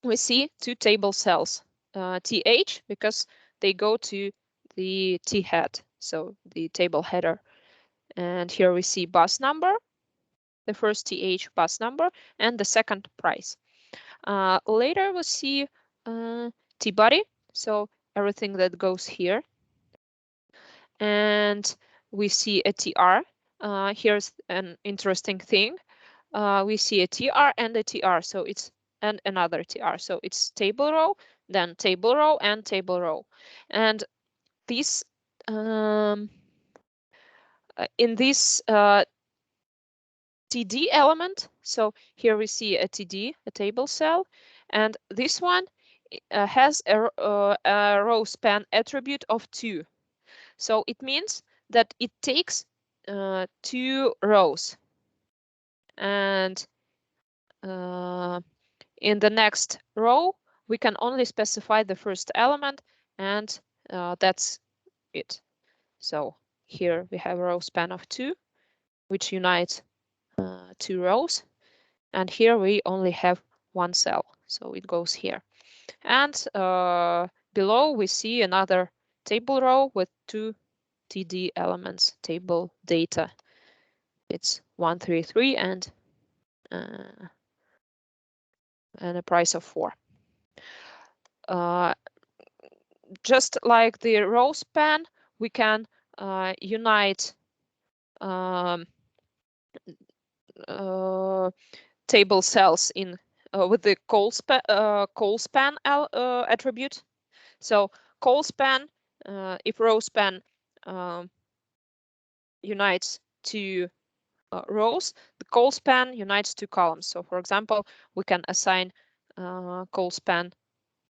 we see two table cells, TH, because they go to the T head, so the table header. And here we see bus number, the first TH bus number, and the second price. Later we'll see T-body, so everything that goes here. And we see a TR. Here's an interesting thing. We see a TR and a TR, so it's and another TR. So it's table row, then table row, and table row. And this in this TD element, so here we see a TD, a table cell, and this one has a row span attribute of 2. So it means that it takes 2 rows. And in the next row, we can only specify the first element, and that's it. So here we have a row span of 2, which unites 2 rows. And here we only have 1 cell, so it goes here. And below we see another table row with 2 TD elements, table data. It's 133 and a price of 4. Just like the row span, we can unite table cells in with the call span attribute. So call span, if row span unites 2 rows, the call span unites 2 columns. So for example, we can assign call span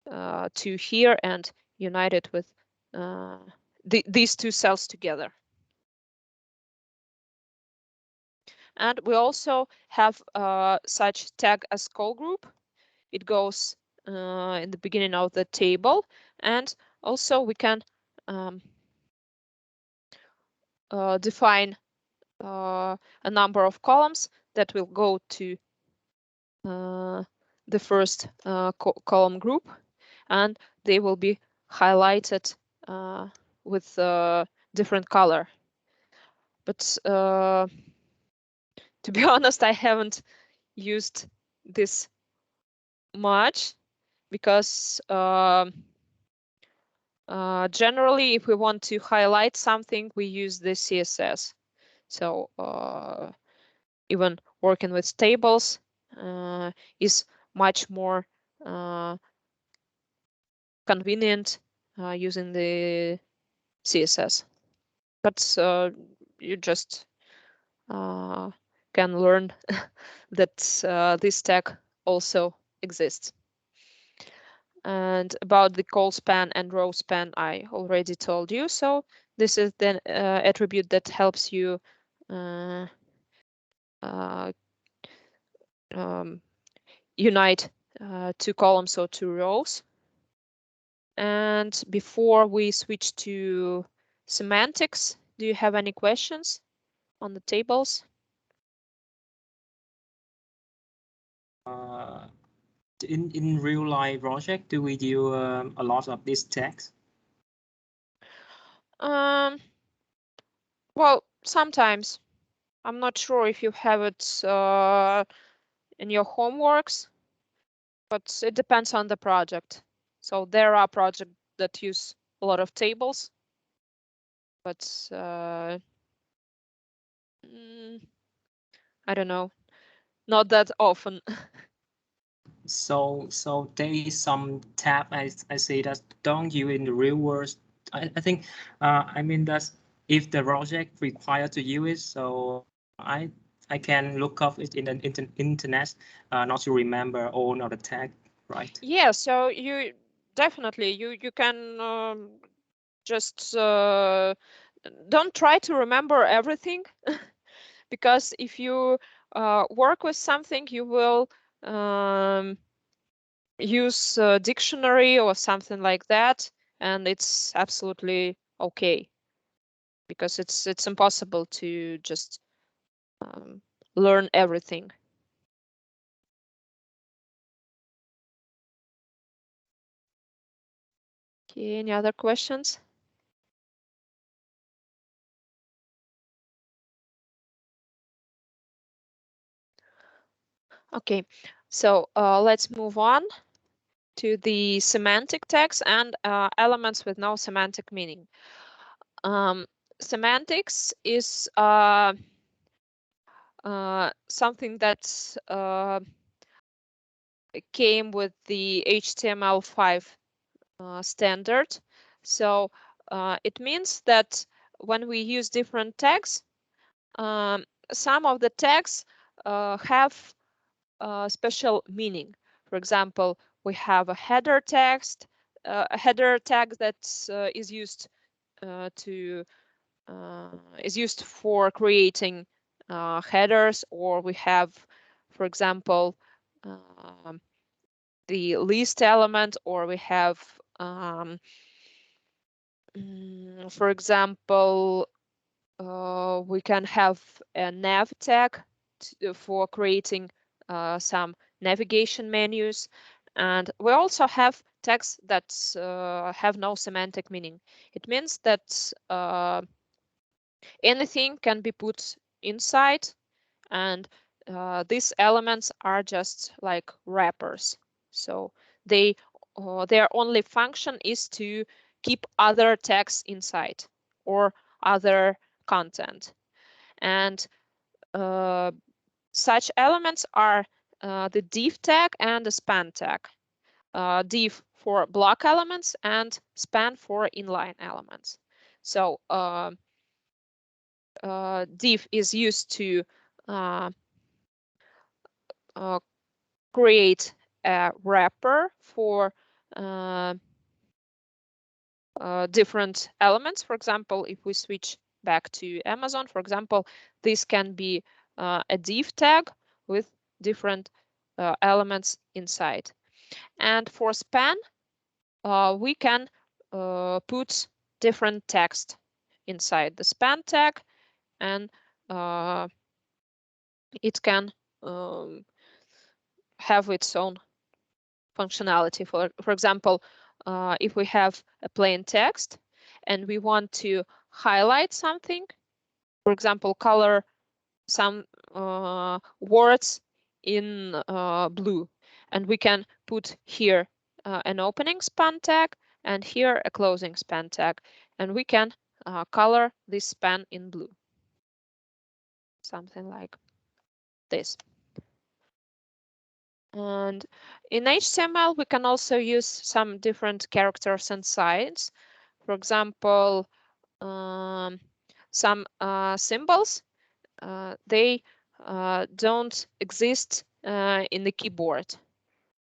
to here and unite it with these 2 cells together. And we also have such tag as call group. It goes in the beginning of the table, and also we can define a number of columns that will go to the first column group, and they will be highlighted with a different color. But to be honest, I haven't used this much because generally, if we want to highlight something, we use the CSS. So even working with tables is much more convenient using the CSS. But you just can learn that this tag also exists. And about the call span and row span, I already told you. So this is the attribute that helps you unite 2 columns or 2 rows. And before we switch to semantics, do you have any questions on the tables? In real life project, do we do a lot of these tags? Well, sometimes. I'm not sure if you have it in your homeworks, but it depends on the project. So there are projects that use a lot of tables, but I don't know, not that often. So there is some tab I say that don't use in the real world. I think I mean that if the project required to use it, so I can look up it in the internet, not to remember all of the tag, right? Yeah, so you definitely you can just don't try to remember everything because if you work with something, you will use a dictionary or something like that, and it's absolutely okay, because it's impossible to just learn everything. Okay, any other questions? Okay, so let's move on to the semantic tags and elements with no semantic meaning. Semantics is something that came with the HTML5 standard. So it means that when we use different tags, some of the tags have special meaning. For example, we have a header text, a header tag that is used for creating headers, or we have, for example, the list element, or we have, for example, we can have a nav tag for creating some navigation menus. And we also have tags that have no semantic meaning. It means that anything can be put inside, and these elements are just like wrappers. So their only function is to keep other tags inside, or other content. And such elements are the div tag and the span tag. Div for block elements and span for inline elements. So div is used to create a wrapper for different elements. For example, if we switch back to Amazon, for example, this can be a div tag with different elements inside. And for span, we can put different text inside the span tag, and it can have its own functionality. For example, if we have a plain text and we want to highlight something, for example, color some words in blue, and we can put here an opening span tag and here a closing span tag, and we can color this span in blue, something like this. And in HTML, we can also use some different characters and signs. For example, some symbols, they don't exist in the keyboard.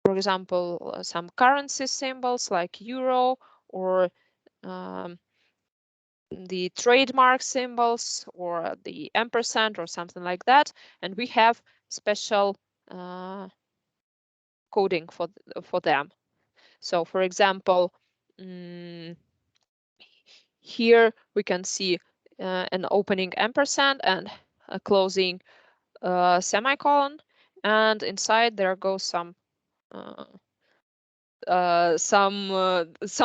For example, some currency symbols like euro, or the trademark symbols, or the ampersand, or something like that. And we have special coding for them. So for example, here we can see an opening ampersand and a closing semicolon, and inside there goes some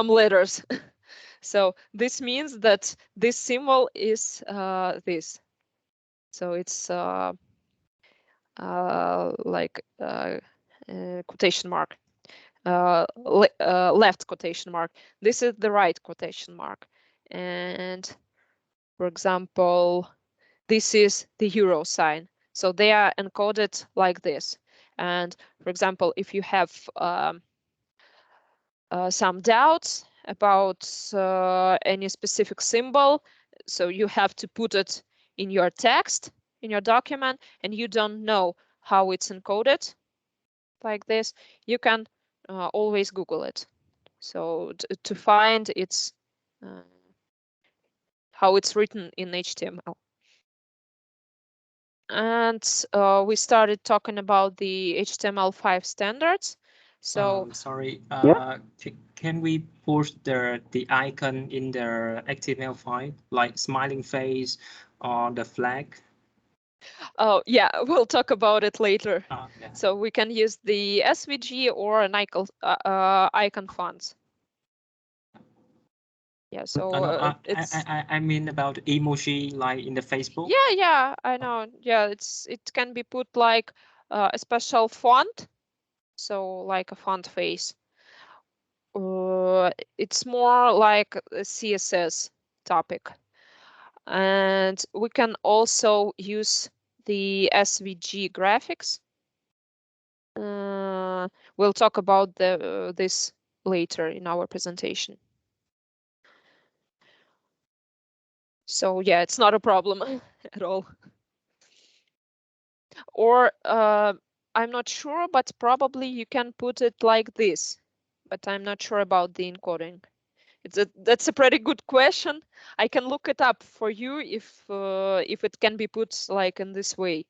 letters. So this means that this symbol is this. So it's like quotation mark. Left quotation mark. This is the right quotation mark. And for example, this is the euro sign. So they are encoded like this. And for example, if you have some doubts about any specific symbol, so you have to put it in your text, in your document, and you don't know how it's encoded like this, you can always Google it. So to find its how it's written in HTML. And we started talking about the HTML5 standards. So sorry. Can we push the icon in the HTML file, like smiling face or the flag? oh yeah, we'll talk about it later. Yeah. So we can use the SVG or an icon fonts. Yeah, so it's I mean about emoji like in the Facebook. yeah, I know. Yeah, it can be put like a special font, so like a font face. It's more like a CSS topic. And we can also use the SVG graphics. We'll talk about this later in our presentation. So yeah, it's not a problem at all. Or I'm not sure, but probably you can put it like this, but I'm not sure about the encoding. That's a pretty good question. I can look it up for you if it can be put like in this way,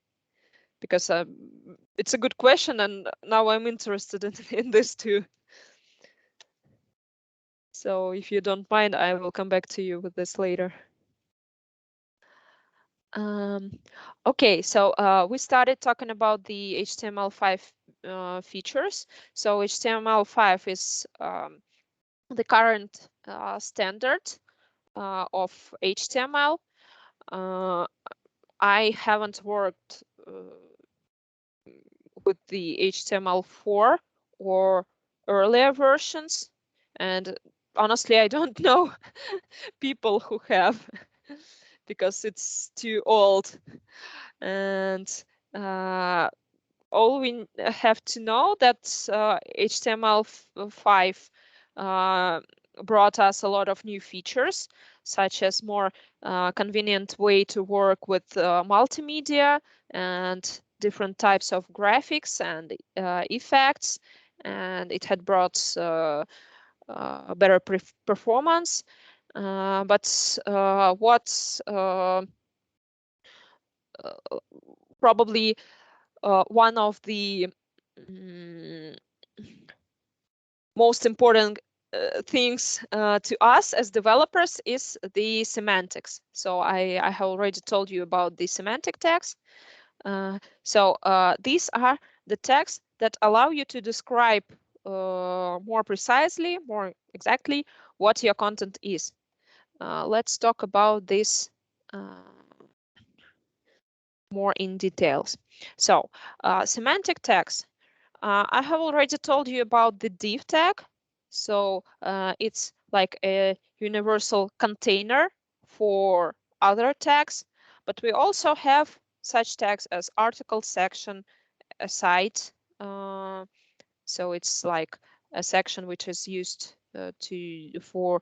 because it's a good question, and now I'm interested in this too. So if you don't mind, I will come back to you with this later. Okay, so we started talking about the HTML5 features. So HTML5 is the current standard of HTML. I haven't worked with the HTML4 or earlier versions, and honestly, I don't know people who have because it's too old. And all we have to know that HTML5 brought us a lot of new features, such as more convenient way to work with multimedia and different types of graphics and effects. And it had brought better performance. But what's probably one of the most important things to us as developers is the semantics. So I have already told you about the semantic tags. So these are the tags that allow you to describe more precisely, more exactly what your content is. Let's talk about this more in details. So semantic tags. I have already told you about the div tag. So it's like a universal container for other tags, but we also have such tags as article, section, a site. So it's like a section which is used for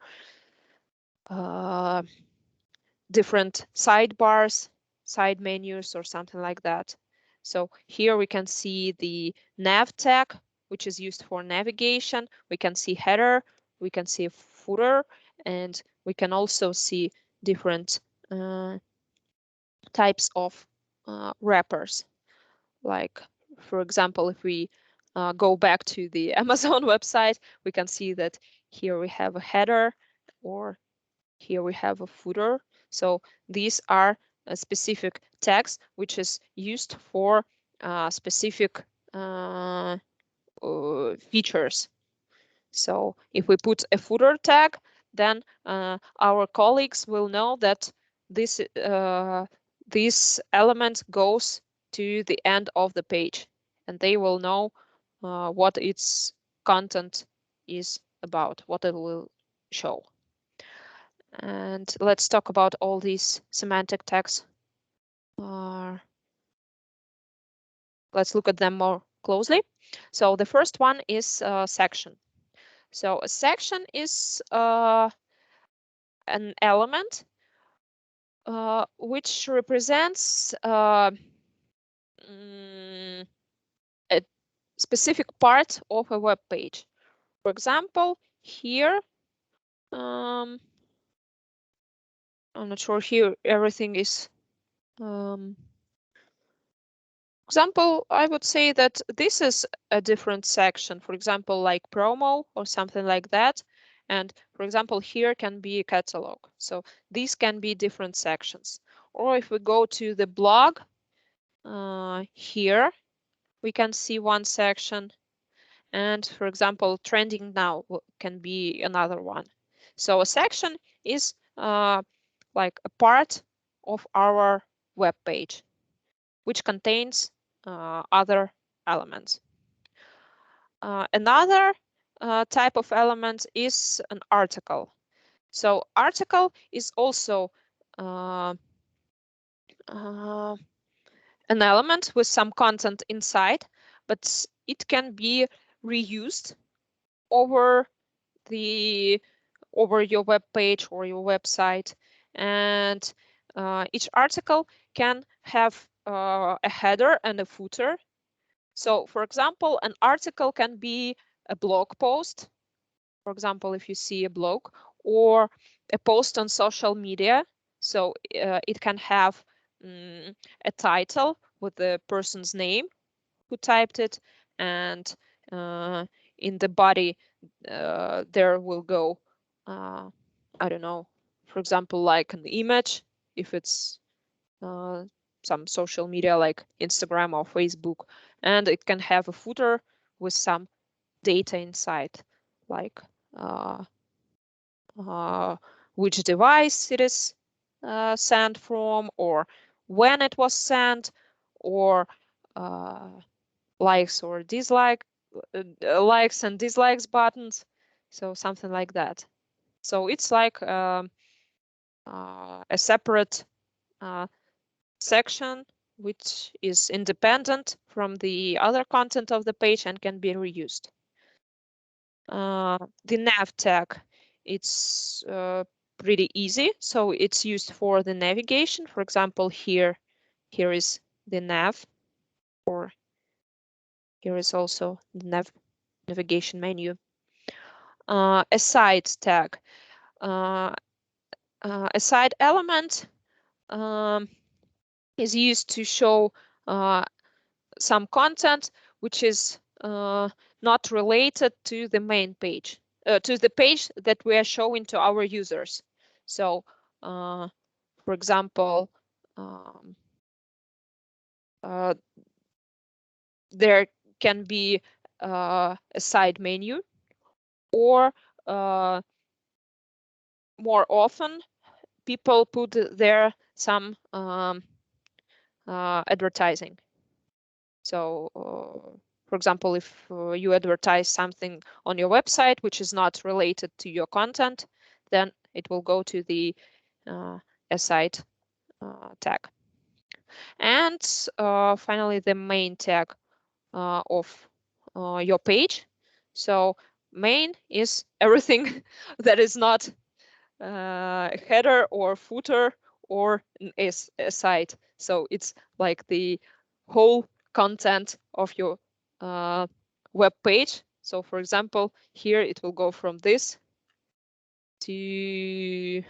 different sidebars, side menus, or something like that. So here we can see the nav tag, which is used for navigation. We can see header, we can see footer, and we can also see different types of wrappers. Like, for example, if we go back to the Amazon website, we can see that here we have a header, or here we have a footer. So these are specific tags which is used for specific features. So if we put a footer tag, then our colleagues will know that this element goes to the end of the page, and they will know what its content is about, what it will show. And let's talk about all these semantic tags. Let's look at them more closely. So the first one is section. So a section is an element which represents a specific part of a web page. For example, here, I'm not sure here everything is example, I would say that this is a different section, for example, like promo or something like that. And for example, here can be a catalog. So these can be different sections. Or if we go to the blog, here we can see one section. And for example, trending now can be another one. So a section is like a part of our web page, which contains other elements. Another type of element is an article. So article is also an element with some content inside, but it can be reused over your web page or your website. And each article can have a header and a footer. So for example, an article can be a blog post, for example, if you see a blog, or a post on social media. So it can have a title with the person's name who typed it, and in the body there will go, I don't know, for example, like an image, if it's some social media like Instagram or Facebook, and it can have a footer with some data inside, like which device it is sent from, or when it was sent, or likes or dislike, likes and dislikes buttons, so something like that. So it's like a separate section which is independent from the other content of the page and can be reused. The nav tag, it's pretty easy. So it's used for the navigation. For example, here is the nav, or here is also the navigation menu. A side tag, a side element is used to show some content which is not related to the main page, to the page that we are showing to our users. So, for example, there can be a side menu, or more often people put there some advertising. So, for example, if you advertise something on your website which is not related to your content, then it will go to the aside tag. And finally, the main tag of your page. So main is everything that is not header or footer or a site. So it's like the whole content of your web page. So for example, here it will go from this to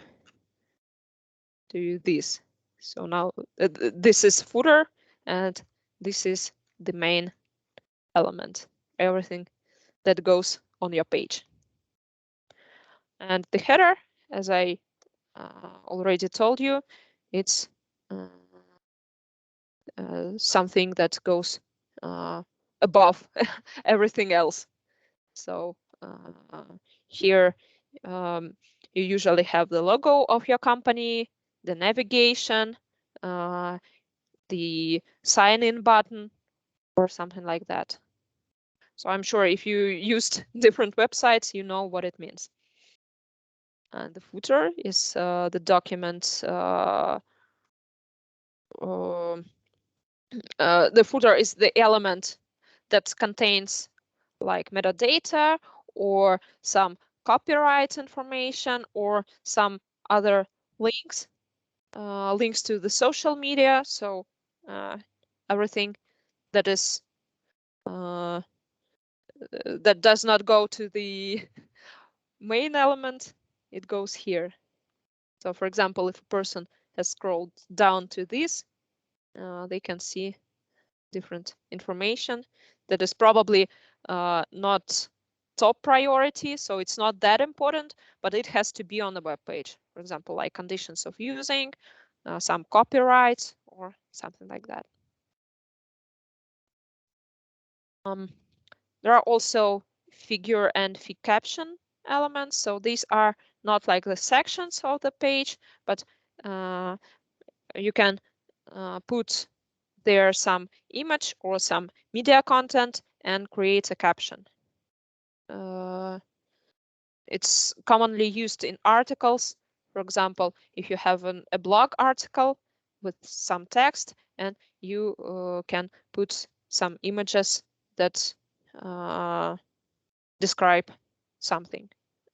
this. So now this is footer, and this is the main element, everything that goes on your page. And the header, as I already told you, it's something that goes above everything else. So here you usually have the logo of your company, the navigation, the sign-in button, or something like that. So I'm sure if you used different websites, you know what it means. And the footer is the document. The footer is the element that contains like metadata or some copyright information or some other links, links to the social media. So everything that is that does not go to the main element, it goes here. So for example, if a person has scrolled down to this, they can see different information that is probably not top priority, so it's not that important, but it has to be on the web page. For example, like conditions of using, some copyright or something like that. There are also figure and fig caption elements. So these are not like the sections of the page, but you can put there some image or some media content and create a caption. It's commonly used in articles. For example, if you have a blog article with some text and you can put some images that describe something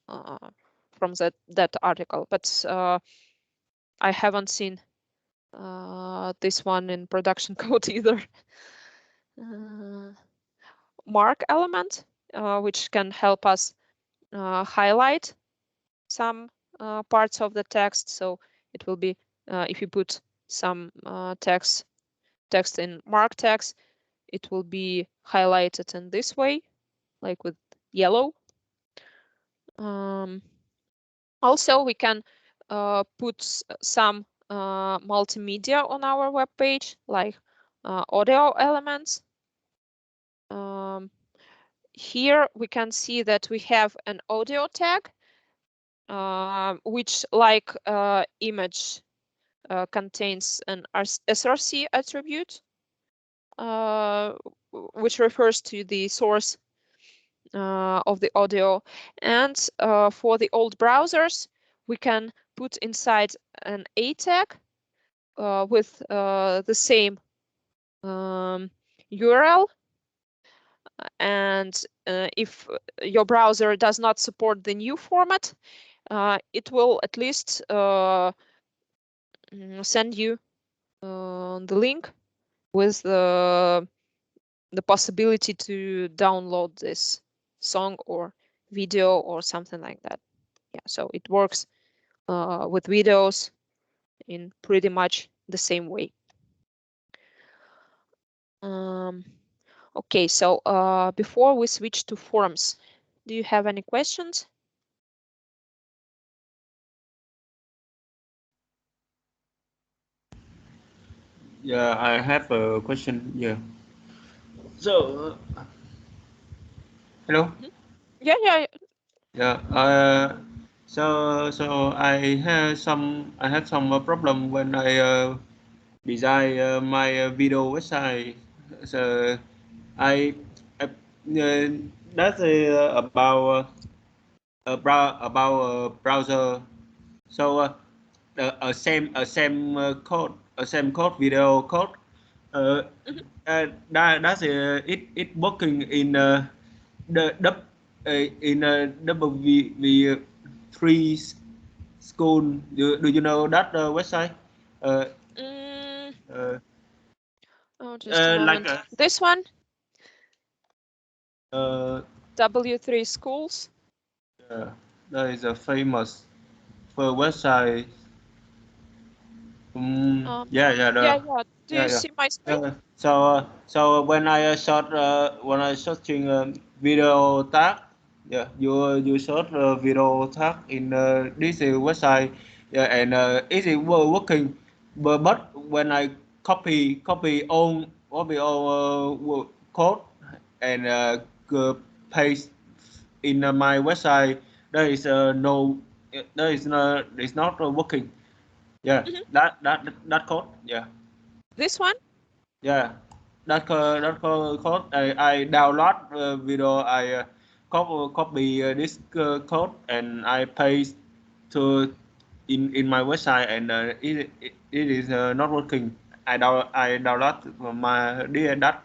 from that article. But I haven't seen this one in production code either. Mark element, which can help us highlight some parts of the text. So it will be if you put some text in mark text, it will be highlighted in this way, like with yellow. Also, we can put some multimedia on our web page, like audio elements. Here we can see that we have an audio tag, which, like image, contains an src attribute, which refers to the source of the audio. And for the old browsers, we can put inside an a tag with the same URL. And if your browser does not support the new format, it will at least send you the link with the possibility to download this song or video or something like that. Yeah, so it works with videos in pretty much the same way. Okay, so before we switch to forms, do you have any questions? Yeah, I have a question. Yeah. So, hello. Yeah, yeah. Yeah. So I have some problem when I design my video website. So I that's about browser. So same code video code. That's it working in the in W3 school. Do you know that website? Just a moment. Like this one, W3 schools. There is a famous for website. Yeah. Do you see my screen? So when I searching video tag, yeah, you search video tag in this website, yeah, and it is working, but when I copy all code and paste in my website, there is no, there is no, it's not working. Yeah, that code, yeah. This one? Yeah, code. I download video. I copy this code and I paste to in my website, and it is not working. I download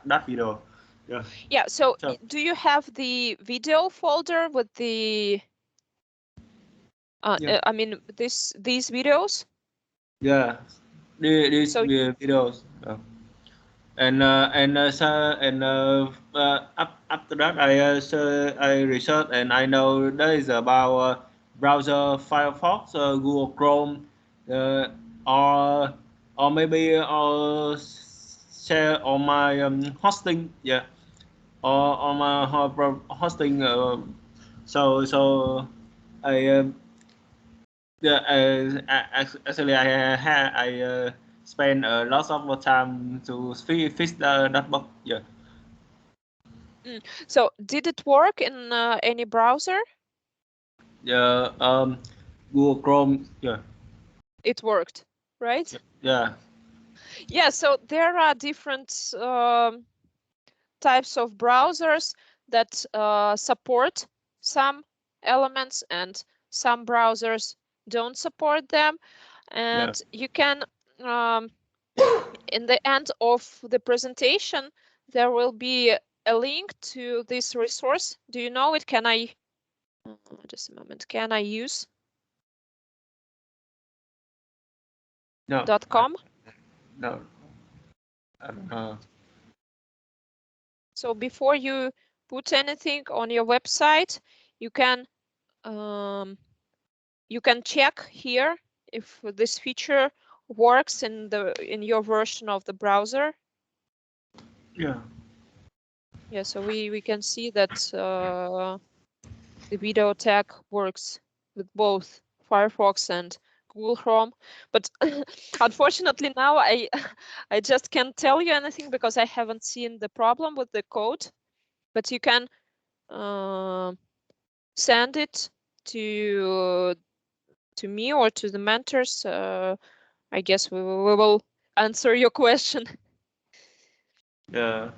that video. Yeah. Yeah. So So do you have the video folder with the? yeah. I mean, these videos. Yeah. These So videos. After that I research and I know there is about browser Firefox, Google Chrome, or maybe share on my hosting, yeah, or on my hosting. So I yeah, actually I spend a lot of time to fix that bug. Yeah. So did it work in any browser? Yeah. Google Chrome. Yeah. It worked, right? Yeah. Yeah, so there are different types of browsers that support some elements, and some browsers don't support them. And you can, in the end of the presentation, there will be a link to this resource. Do you know it? Can I, just a moment, can I use No. .com? No. I don't know. So before you put anything on your website, you can check here if this feature works in your version of the browser. Yeah. Yeah, so we can see that the video tag works with both Firefox and Google Chrome, but unfortunately now I just can't tell you anything because I haven't seen the problem with the code. But you can send it to me or to the mentors. I guess we will answer your question. Yeah.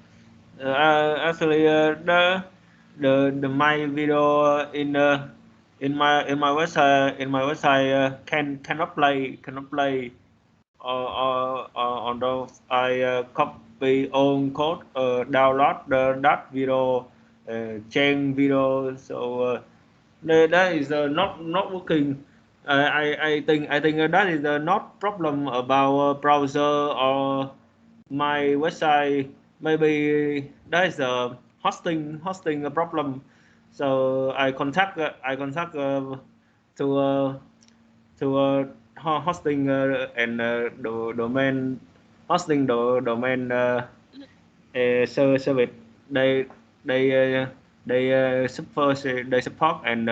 Actually, the my video in my website cannot play on those. I copy own code, download that video, change video. So that is not working. I think that is not problem about browser or my website. Maybe that is a hosting a problem. So to hosting and domain hosting domain service. They they support and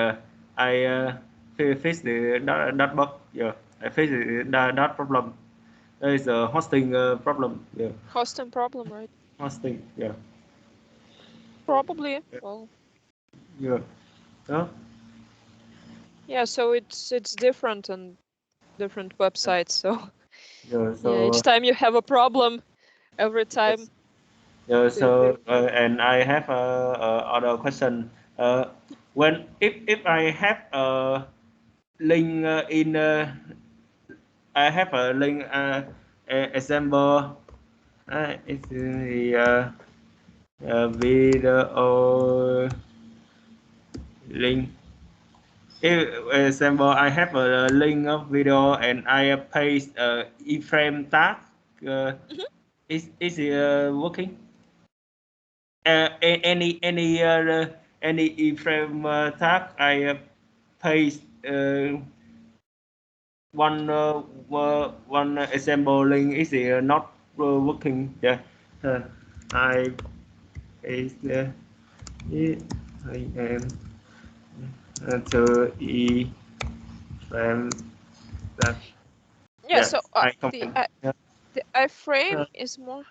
I fix that bug. Yeah, I fix that problem. There is a hosting problem. Yeah, Hosting problem, right? hosting. Yeah, Probably. Well, yeah. Huh? yeah. So it's different on different websites. So Yeah. yeah, So each time you have a problem, every time. yeah. The So and I have other question. When if I have a link in I have a link example. It's the video link. If example, I have a link of video and I paste iframe tag. Is it working? Any iframe tag I paste one example link is not working. Yeah, I paste it. I am to e frame that. yeah. Yeah, So I comment. Yeah. the iframe is more.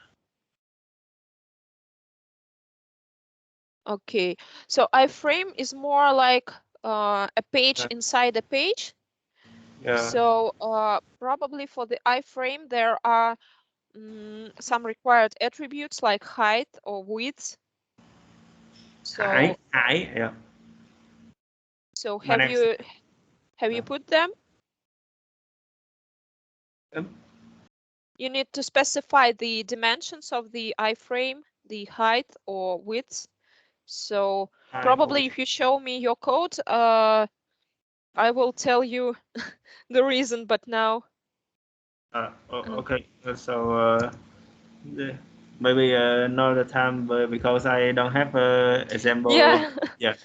Okay, so iframe is more like a page inside a page. Yeah. So probably for the iframe there are some required attributes like height or width. So Yeah. so My have name's you put them? You need to specify the dimensions of the iframe, the height or width. So probably if you show me your code, I will tell you the reason, but now. Okay. So maybe another time because I don't have example. Yeah. Yeah.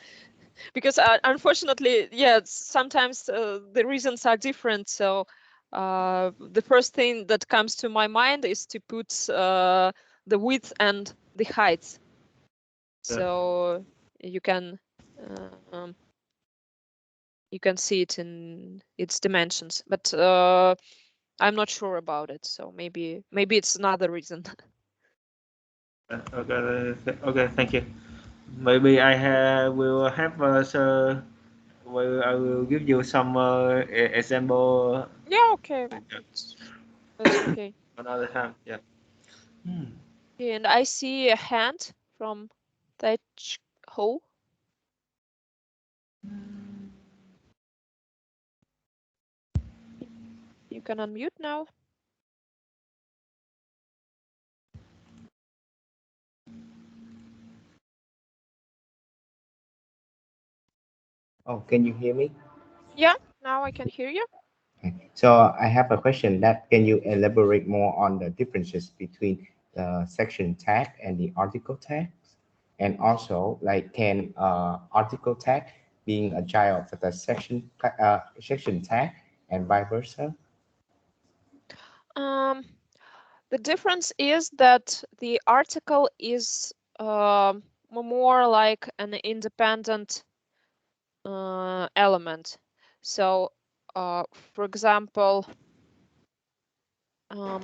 Because unfortunately, yeah, sometimes the reasons are different. So the first thing that comes to my mind is to put the width and the heights. So you can see it in its dimensions, but I'm not sure about it. So maybe it's another reason. Okay, thank you. Maybe will have I will give you some example Yeah, okay. That's okay. another time. Yeah. And I see a hand from that Ho. You can unmute now. Oh, can you hear me? Yeah, now I can hear you. Okay. So I have a question that can you elaborate more on the differences between the section tag and the article tags? And also, like, can article tag being a child of the section tag and vice versa? The difference is that the article is more like an independent element. So, for example, how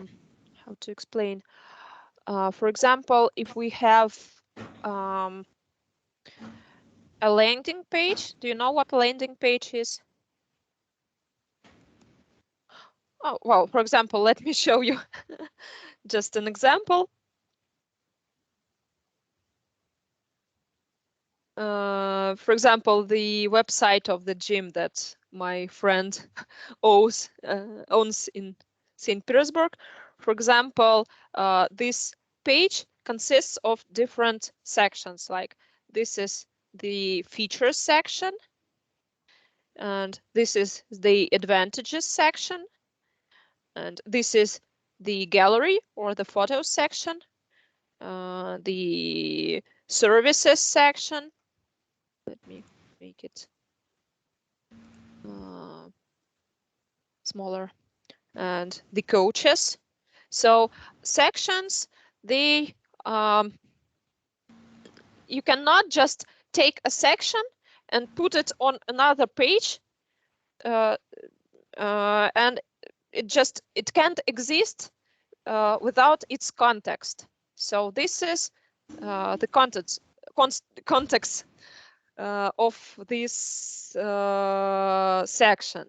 to explain? For example, if we have a landing page, do you know what landing page is? Oh, well, for example, let me show you just an example. For example, the website of the gym that my friend owns in St. Petersburg. For example, this page consists of different sections. Like this is the features section, and this is the advantages section, and this is the gallery or the photos section, the services section. Let me make it smaller, and the coaches. So sections, they you cannot just take a section and put it on another page, and it can't exist without its context. So this is the context of this section.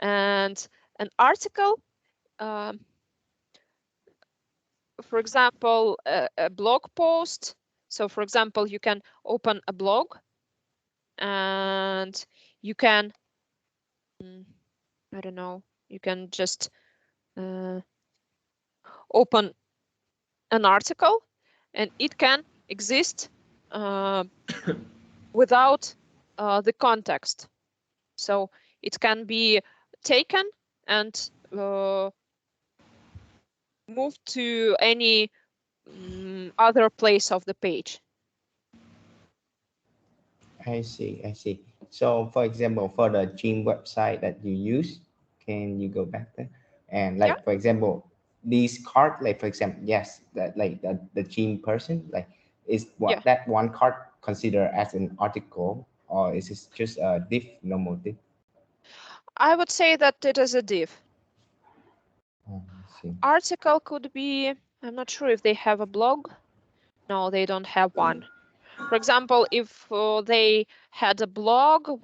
And an article, for example, a blog post. So for example, you can open a blog and you can, I don't know, you can just open an article and it can exist without the context. So it can be taken and moved to any other place of the page. I see. So, for example, for the gym website that you use, can you go back there? And like, Yeah. for example, these card, like for example, yes, that like the gym person, like, is what that one card considered as an article, or is it just a div, normal div? I would say that it is a div. Oh, I see. Article could be, I'm not sure if they have a blog. No, they don't have one. For example, if they had a blog